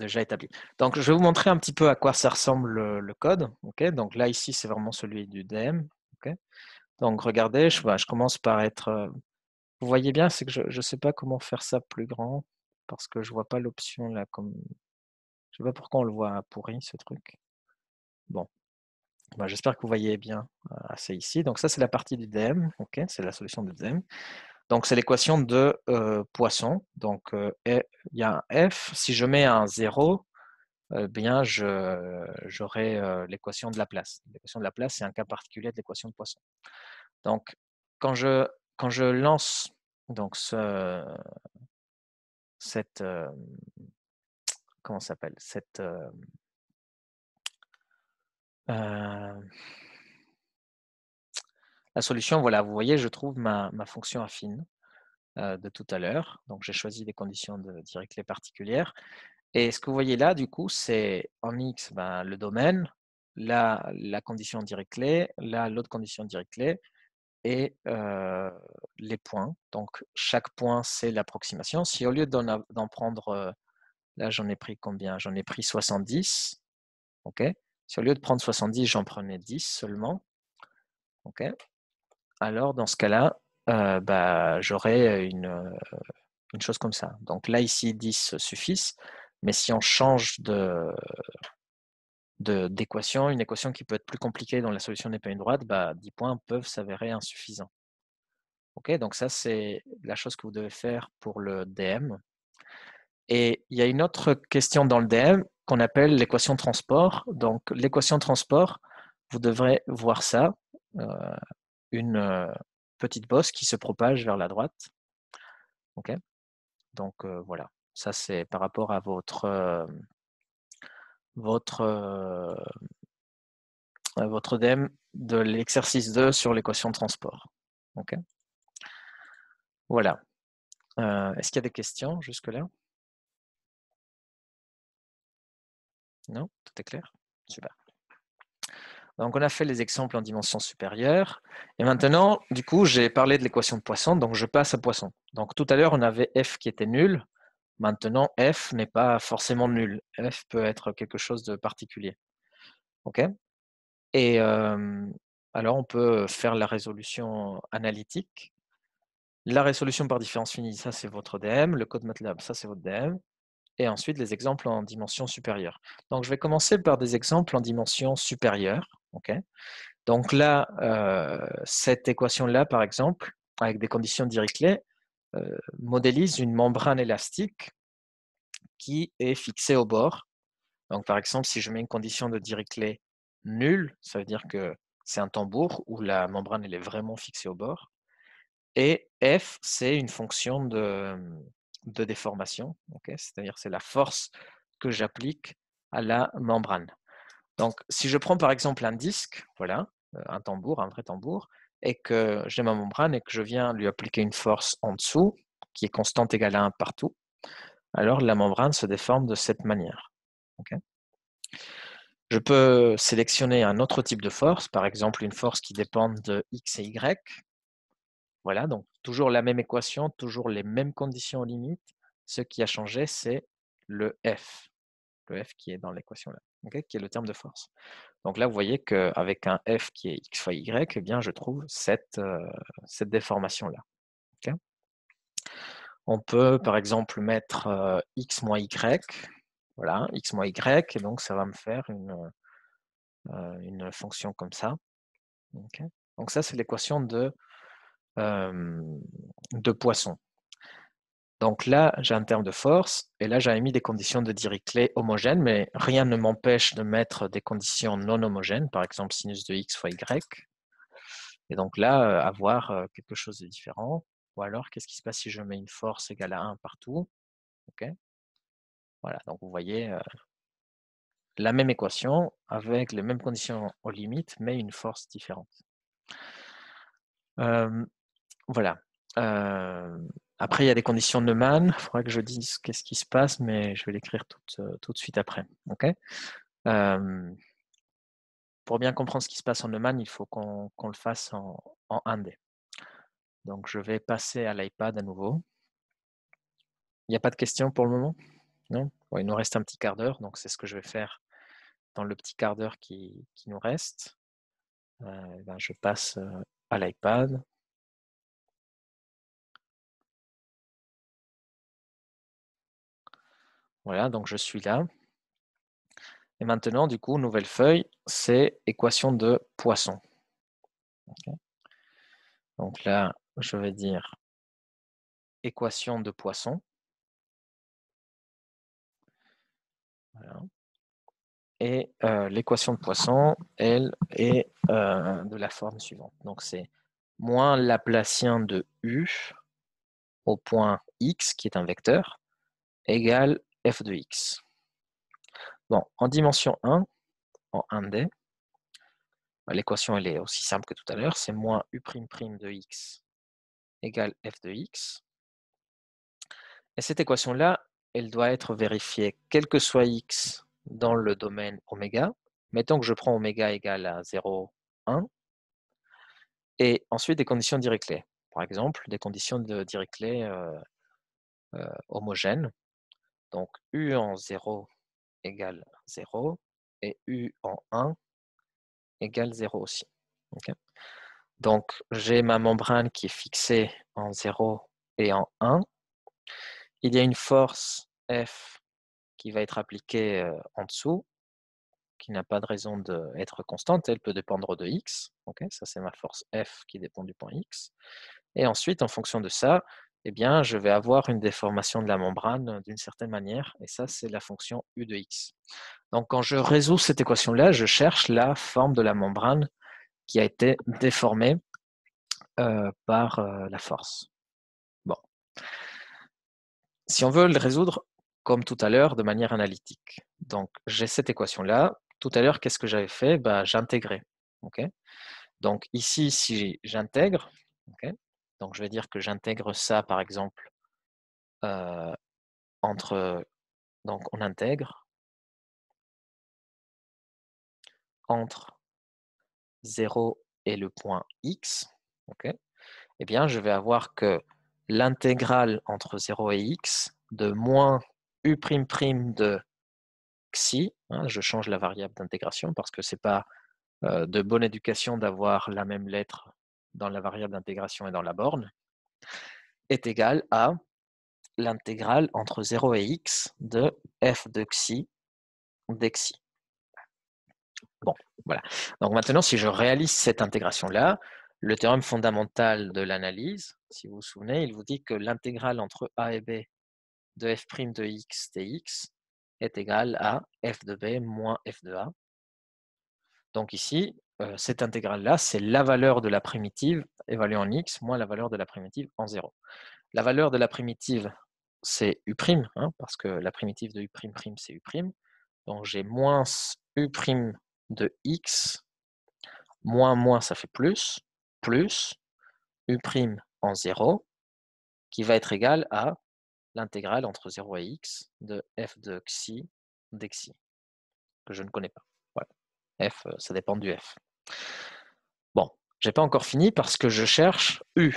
Speaker 1: établies. Donc, je vais vous montrer un petit peu à quoi ça ressemble le code. Okay, donc là, ici, c'est vraiment celui du DM. Okay, donc, regardez, je commence par être... vous voyez bien, c'est que je ne sais pas comment faire ça plus grand parce que je ne vois pas l'option là. Comme... Je ne sais pas pourquoi on le voit pourri, ce truc. Bon. J'espère que vous voyez bien assez ici. Donc ça, c'est la partie du DM. Okay, c'est la solution du DM. Donc c'est l'équation de Poisson. Donc il y a un f. Si je mets un 0, bien j'aurai l'équation de Laplace. L'équation de Laplace, c'est un cas particulier de l'équation de Poisson. Donc quand je lance donc cette comment ça s'appelle cette la solution, voilà, vous voyez, je trouve ma fonction affine de tout à l'heure. Donc, j'ai choisi des conditions de Dirichlet particulières. Et ce que vous voyez là, du coup, c'est en X, le domaine, là, la condition Dirichlet, là, l'autre condition Dirichlet, et les points. Donc, chaque point, c'est l'approximation. Si au lieu d'en prendre, là, j'en ai pris combien? J'en ai pris 70. OK. Si au lieu de prendre 70, j'en prenais 10 seulement. OK. Alors, dans ce cas-là, j'aurais une chose comme ça. Donc là, ici, 10 suffisent. Mais si on change d'équation, une équation qui peut être plus compliquée dont la solution n'est pas une droite, 10 points peuvent s'avérer insuffisants. OK, donc ça, c'est la chose que vous devez faire pour le DM. Et il y a une autre question dans le DM qu'on appelle l'équation transport. Donc, l'équation transport, vous devrez voir ça, une petite bosse qui se propage vers la droite. OK, donc voilà. Ça, c'est par rapport à votre votre œdème de l'exercice 2 sur l'équation de transport. Ok. Voilà. Est-ce qu'il y a des questions jusque-là? Non? Tout est clair? Super. Donc, on a fait les exemples en dimension supérieure. Et maintenant, du coup, j'ai parlé de l'équation de Poisson, donc je passe à Poisson. Donc, tout à l'heure, on avait f qui était nul. Maintenant, f n'est pas forcément nul. F peut être quelque chose de particulier. OK? Et alors, on peut faire la résolution analytique. La résolution par différence finie, ça, c'est votre DM. Le code MATLAB, ça, c'est votre DM. Et ensuite, les exemples en dimension supérieure. Donc, je vais commencer par des exemples en dimension supérieure. OK? Donc là, cette équation-là, par exemple, avec des conditions de Dirichlet, modélise une membrane élastique qui est fixée au bord. Donc par exemple, si je mets une condition de Dirichlet nulle, ça veut dire que c'est un tambour où la membrane elle est vraiment fixée au bord. Et F, c'est une fonction de déformation. Okay, c'est-à-dire c'est la force que j'applique à la membrane. Donc, si je prends par exemple un disque, voilà, un tambour, un vrai tambour, et que j'ai ma membrane et que je viens lui appliquer une force en dessous, qui est constante égale à 1 partout, alors la membrane se déforme de cette manière. Okay. Je peux sélectionner un autre type de force, par exemple une force qui dépend de x et y. Voilà, donc toujours la même équation, toujours les mêmes conditions aux limites. Ce qui a changé, c'est le F qui est dans l'équation-là, okay, qui est le terme de force. Donc là, vous voyez qu'avec un f qui est x fois y, eh bien, je trouve cette déformation-là. Okay. On peut, par exemple, mettre x moins y. Voilà, x moins y, et donc ça va me faire une fonction comme ça. Okay. Donc ça, c'est l'équation de Poisson. Donc là, j'ai un terme de force, et là, j'avais mis des conditions de Dirichlet homogènes, mais rien ne m'empêche de mettre des conditions non homogènes, par exemple sinus de x fois y. Et donc là, avoir quelque chose de différent. Ou alors, qu'est-ce qui se passe si je mets une force égale à 1 partout? Okay. Voilà, donc vous voyez la même équation avec les mêmes conditions aux limites, mais une force différente. Voilà. Après, il y a des conditions de Neumann. Il faudra que je dise qu'est-ce qui se passe, mais je vais l'écrire tout de suite après. Okay. Pour bien comprendre ce qui se passe en Neumann, il faut qu'on le fasse en 1D. Donc, je vais passer à l'iPad à nouveau. Il n'y a pas de questions pour le moment? Non? Bon, il nous reste un petit quart d'heure, donc c'est ce que je vais faire dans le petit quart d'heure qui nous reste. Ben, je passe à l'iPad. Voilà, donc je suis là. Et maintenant, du coup, nouvelle feuille, c'est équation de Poisson. Okay. Donc là, je vais dire équation de Poisson. Voilà. Et l'équation de Poisson, elle, est de la forme suivante. Donc c'est moins Laplacien de U au point x, qui est un vecteur, égale f de x. Bon, en dimension 1, en 1D, l'équation elle est aussi simple que tout à l'heure, c'est moins u' de x égale f de x. Et cette équation-là, elle doit être vérifiée quel que soit x dans le domaine oméga. Mettons que je prends oméga égale à 0, 1. Et ensuite, des conditions de Dirichlet. Par exemple, des conditions de Dirichlet homogènes. Donc, U en 0 égale 0 et U en 1 égale 0 aussi. Okay. Donc, j'ai ma membrane qui est fixée en 0 et en 1. Il y a une force F qui va être appliquée en dessous, qui n'a pas de raison d'être constante. Elle peut dépendre de x. Okay. Ça, c'est ma force F qui dépend du point x. Et ensuite, en fonction de ça, eh bien, je vais avoir une déformation de la membrane d'une certaine manière. Et ça, c'est la fonction u de x. Donc, quand je résous cette équation-là, je cherche la forme de la membrane qui a été déformée par la force. Bon. Si on veut le résoudre, comme tout à l'heure, de manière analytique. Donc, j'ai cette équation-là tout à l'heure, qu'est-ce que j'avais fait? J'intégrais. Donc ici, si j'intègre, donc je vais dire que j'intègre ça, par exemple, donc on intègre entre 0 et le point x, eh bien, je vais avoir que l'intégrale entre 0 et x de moins u'' de xi, je change la variable d'intégration parce que ce n'est pas de bonne éducation d'avoir la même lettre dans la variable d'intégration et dans la borne, est égal à l'intégrale entre 0 et x de f de xi dxi. Bon, voilà. Donc maintenant, si je réalise cette intégration-là, le théorème fondamental de l'analyse, si vous vous souvenez, il vous dit que l'intégrale entre a et b de f' de x dx est égale à f de b moins f de a. Donc ici, cette intégrale-là, c'est la valeur de la primitive évaluée en x moins la valeur de la primitive en 0. La valeur de la primitive, c'est u', parce que la primitive de u', c'est u'. Donc j'ai moins u' de x, moins, ça fait plus u' en 0, qui va être égal à l'intégrale entre 0 et x de f de xi dxi, que je ne connais pas. Voilà. F, ça dépend du f. Bon, je n'ai pas encore fini parce que je cherche u.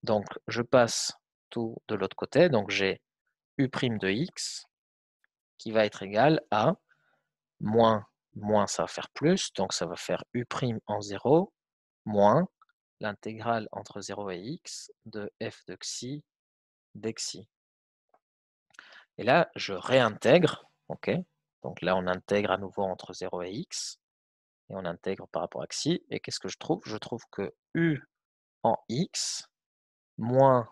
Speaker 1: Donc je passe tout de l'autre côté, donc j'ai u' de x qui va être égal à moins, ça va faire plus, donc ça va faire u' en 0, moins l'intégrale entre 0 et x de f de xi dxi. Et là, je réintègre, donc là, on intègre à nouveau entre 0 et x, et on intègre par rapport à xi, et qu'est-ce que je trouve? Je trouve que u en x moins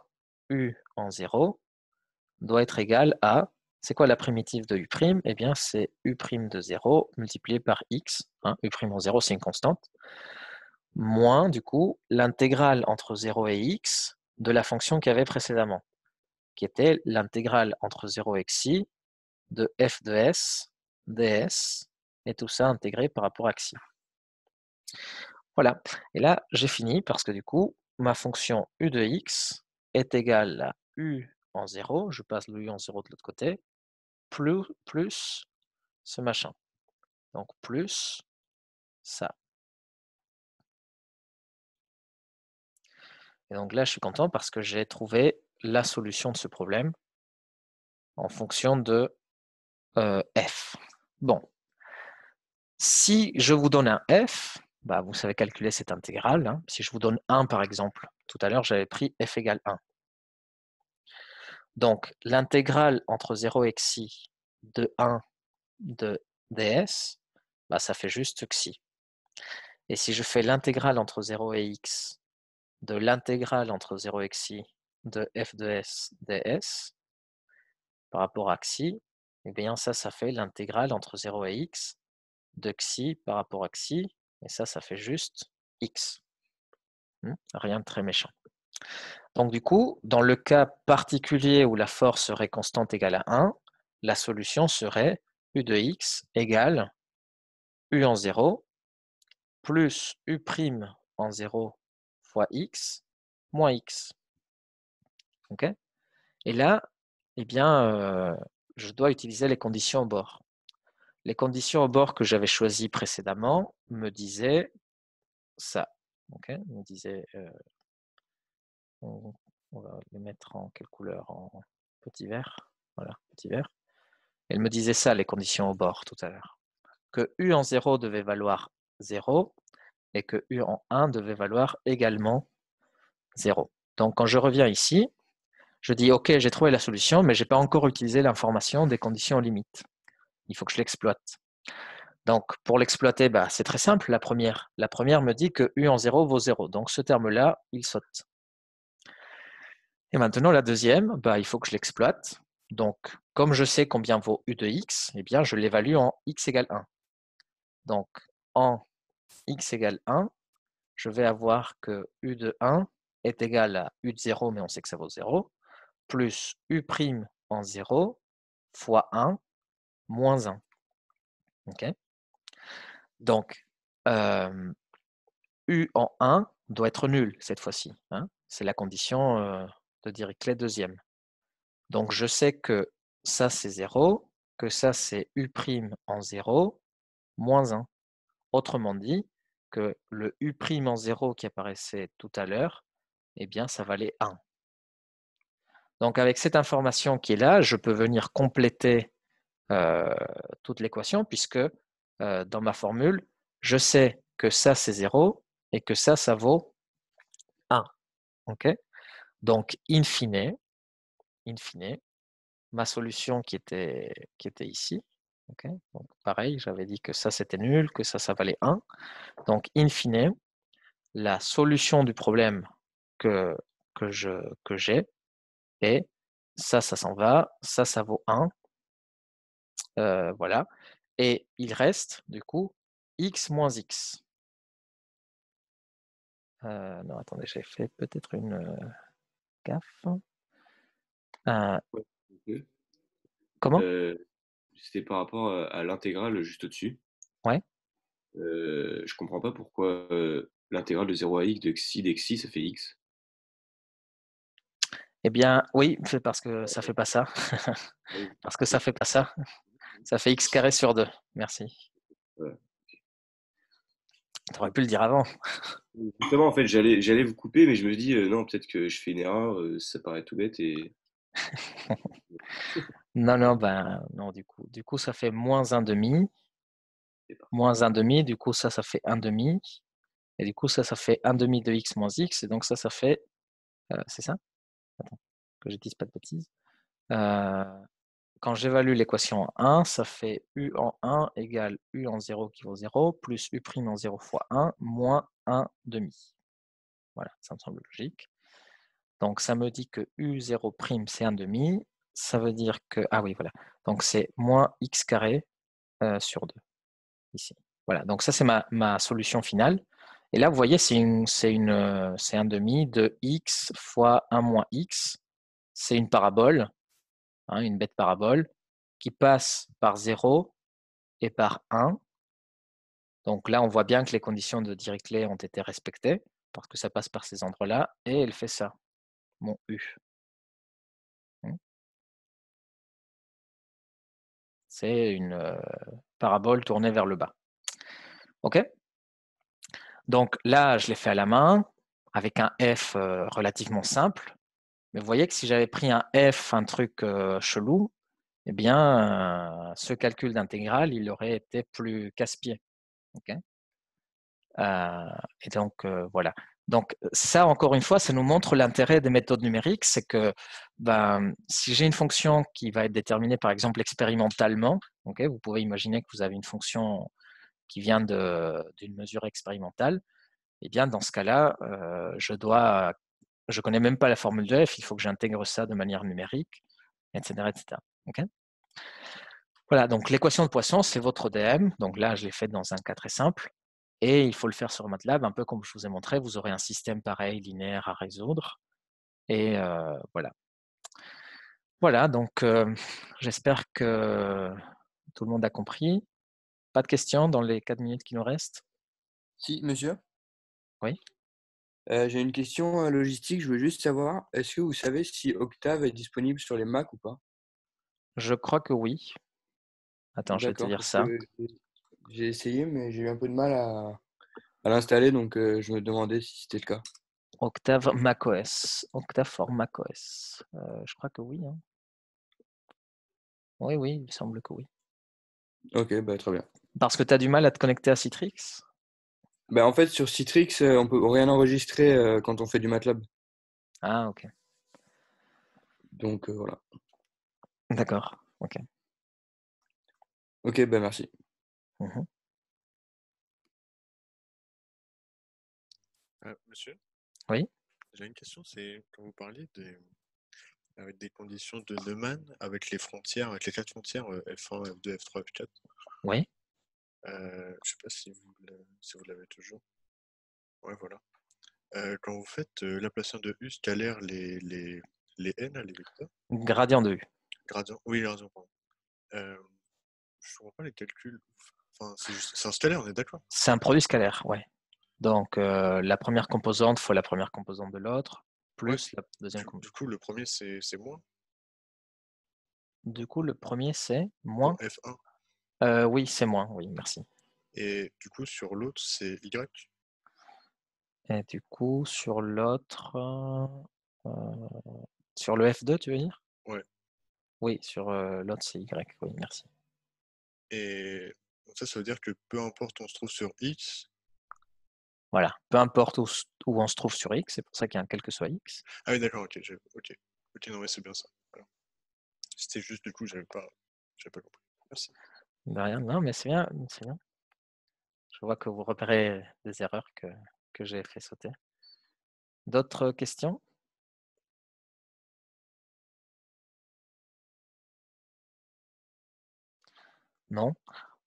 Speaker 1: u en 0 doit être égal à, c'est quoi la primitive de u'? Eh bien, c'est u' de 0 multiplié par x, u' en 0, c'est une constante, moins, du coup, l'intégrale entre 0 et x de la fonction qu'il y avait précédemment, qui était l'intégrale entre 0 et xi de f de s ds, et tout ça intégré par rapport à xi. Voilà, et là, j'ai fini parce que du coup, ma fonction u de x est égale à u en 0, je passe le u en 0 de l'autre côté, plus ce machin. Donc plus ça. Et donc là, je suis content parce que j'ai trouvé la solution de ce problème en fonction de f. Bon, si je vous donne un f, vous savez calculer cette intégrale. Si je vous donne 1 par exemple, tout à l'heure j'avais pris f égale 1. Donc l'intégrale entre 0 et xi de 1 de ds, ça fait juste xi. Et si je fais l'intégrale entre 0 et x de l'intégrale entre 0 et xi de f de s ds par rapport à xi, eh bien ça fait l'intégrale entre 0 et x de xi par rapport à xi, et ça fait juste x. Rien de très méchant. Donc du coup, dans le cas particulier où la force serait constante égale à 1, la solution serait u de x égale u en 0 plus u' en 0 fois x moins x. Et là, eh bien, je dois utiliser les conditions au bord. Les conditions au bord que j'avais choisies précédemment me disaient ça. Me disaient, on va les mettre en quelle couleur? En petit vert. Voilà, petit vert. Elle me disait ça, les conditions au bord, tout à l'heure. Que u en 0 devait valoir 0 et que u en 1 devait valoir également 0. Donc, quand je reviens ici, je dis, OK, j'ai trouvé la solution, mais je n'ai pas encore utilisé l'information des conditions limites. Il faut que je l'exploite. Donc, pour l'exploiter, c'est très simple, la première. La première me dit que u en 0 vaut 0. Donc, ce terme-là, il saute. Et maintenant, la deuxième, il faut que je l'exploite. Donc, comme je sais combien vaut u de x, eh bien, je l'évalue en x égale 1. Donc, en x égale 1, je vais avoir que u de 1 est égal à u de 0, mais on sait que ça vaut 0, plus u' en 0 fois 1 moins 1. Donc, U en 1 doit être nul cette fois-ci. Hein. C'est la condition de Dirichlet deuxième. Donc, je sais que ça, c'est 0, que ça, c'est U' en 0, moins 1. Autrement dit, que le U' en 0 qui apparaissait tout à l'heure, eh bien, ça valait 1. Donc, avec cette information qui est là, je peux venir compléter toute l'équation, puisque dans ma formule, je sais que ça, c'est 0 et que ça vaut 1. Okay. Donc, in fine, ma solution qui était ici, okay. Donc, pareil, j'avais dit que ça, c'était nul, que ça valait 1. Donc, in fine, la solution du problème que j'ai est ça s'en va, ça vaut 1. Voilà. Et il reste, du coup, x moins x. Non, attendez, j'ai fait peut-être une gaffe.
Speaker 4: Ouais.
Speaker 1: Comment?
Speaker 4: C'était par rapport à l'intégrale juste au-dessus.
Speaker 1: Ouais.
Speaker 4: Je comprends pas pourquoi l'intégrale de 0 à x de xi ça fait x.
Speaker 1: Eh bien, oui, c'est parce que ça fait pas ça.
Speaker 4: Oui.
Speaker 1: Parce que ça fait pas ça. Ça fait x carré sur 2. Merci.
Speaker 4: Voilà.
Speaker 1: Tu aurais pu le dire avant.
Speaker 4: Justement, en fait, j'allais vous couper, mais je me dis, non, peut-être que je fais une erreur, ça paraît tout bête et.
Speaker 1: Non, ben non, du coup, ça fait moins 1 demi. Moins 1 demi, du coup, ça fait 1 demi. Et du coup, ça fait 1 demi de x moins x. Et donc, ça fait. C'est ça? Attends, que je dise pas de bêtises. Quand j'évalue l'équation en 1, ça fait u en 1 égale u en 0 qui vaut 0, plus u' en 0 fois 1, moins 1 demi. Voilà, ça me semble logique. Donc, ça me dit que u0', c'est 1 demi. Ça veut dire que... Ah oui, voilà. Donc, c'est moins x carré sur 2, ici. Voilà, donc ça, c'est ma solution finale. Et là, vous voyez, c'est 1 demi de x fois 1 moins x. C'est une parabole, hein, une bête parabole, qui passe par 0 et par 1. Donc là, on voit bien que les conditions de Dirichlet ont été respectées, parce que ça passe par ces endroits-là, et elle fait ça, mon U. C'est une parabole tournée vers le bas. OK? Donc là, je l'ai fait à la main, avec un F relativement simple. Mais vous voyez que si j'avais pris un F, un truc chelou, eh bien, ce calcul d'intégrale, il aurait été plus casse-pied. Okay. Et donc, voilà. Donc, ça, encore une fois, ça nous montre l'intérêt des méthodes numériques, c'est que si j'ai une fonction qui va être déterminée, par exemple, expérimentalement, okay, vous pouvez imaginer que vous avez une fonction qui vient d'une mesure expérimentale, et bien, dans ce cas-là, je ne connais même pas la formule de f, il faut que j'intègre ça de manière numérique, etc. etc. Okay. Voilà, donc l'équation de Poisson, c'est votre ODM. Donc là, je l'ai faite dans un cas très simple. Et il faut le faire sur MATLAB, un peu comme je vous ai montré. Vous aurez un système pareil, linéaire à résoudre. Et voilà. Voilà, donc j'espère que tout le monde a compris. Pas de questions dans les 4 minutes qui nous restent?
Speaker 6: Si, monsieur,
Speaker 1: Oui.
Speaker 6: j'ai une question logistique. Je veux juste savoir, est-ce que vous savez si Octave est disponible sur les Mac ou pas?
Speaker 1: Je crois que oui. Attends, je vais te
Speaker 6: D'accord,
Speaker 1: dire
Speaker 6: parce
Speaker 1: ça.
Speaker 6: que j'ai essayé, mais j'ai eu un peu de mal à l'installer, donc je me demandais si c'était le cas.
Speaker 1: Octave macOS. Octave for macOS. Je crois que oui. Hein. Oui, oui, il me semble que oui.
Speaker 6: Ok, bah, très bien.
Speaker 1: Parce que tu as du mal à te connecter à Citrix?
Speaker 6: Bah, en fait, sur Citrix, on peut rien enregistrer quand on fait du MATLAB.
Speaker 1: Ah, ok.
Speaker 6: Donc voilà.
Speaker 1: D'accord. Ok.
Speaker 6: Ok, bah merci.
Speaker 1: Mhm.
Speaker 7: Monsieur,
Speaker 1: Oui.
Speaker 7: j'ai une question, c'est quand vous parliez avec des conditions de Neumann, avec les frontières, avec les 4 frontières, F1, F2, F3, F4,
Speaker 1: Oui.
Speaker 7: je ne sais pas si vous l'avez toujours. Ouais, voilà. Quand vous faites Laplacien de U scalaire les n, les vecteurs,
Speaker 1: Gradient de U.
Speaker 7: gradient, oui, gradient, pardon. Je ne comprends pas les calculs. Enfin, c'est un scalaire, on est d'accord?
Speaker 1: C'est un produit scalaire, ouais. Donc, la première composante fois la première composante de l'autre,
Speaker 7: Ouais.
Speaker 1: plus la deuxième
Speaker 7: Du
Speaker 1: composante.
Speaker 7: coup, le premier, c'est moins
Speaker 1: Du coup, le premier, c'est
Speaker 7: dans
Speaker 1: moins.
Speaker 7: F1.
Speaker 1: Oui, c'est moins, oui, merci.
Speaker 7: Et du coup, sur l'autre, c'est Y.
Speaker 1: Et du coup, sur l'autre, sur le F2, tu veux dire?
Speaker 7: Ouais.
Speaker 1: Oui, sur l'autre, c'est Y, oui, merci.
Speaker 7: Et donc ça veut dire que peu importe où on se trouve sur X.
Speaker 1: Voilà, peu importe où on se trouve sur X, c'est pour ça qu'il y a un quel que soit X.
Speaker 7: Ah oui, d'accord, ok, ok, non, mais c'est bien ça. Alors, c'était juste du coup, j'avais pas compris. Merci.
Speaker 1: De rien, non, mais c'est bien, c'est bien. Je vois que vous repérez des erreurs que j'ai fait sauter. D'autres questions? Non?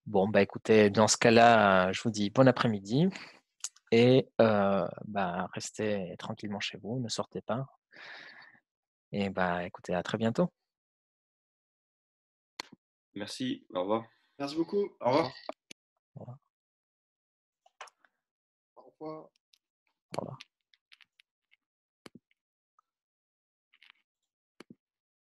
Speaker 1: Bon, bah écoutez, dans ce cas-là, je vous dis bon après-midi et bah, restez tranquillement chez vous, ne sortez pas. Et bah écoutez, à très bientôt.
Speaker 4: Merci, au revoir.
Speaker 3: Merci beaucoup. Au revoir.
Speaker 1: Au revoir.
Speaker 3: Au revoir.
Speaker 1: Au revoir.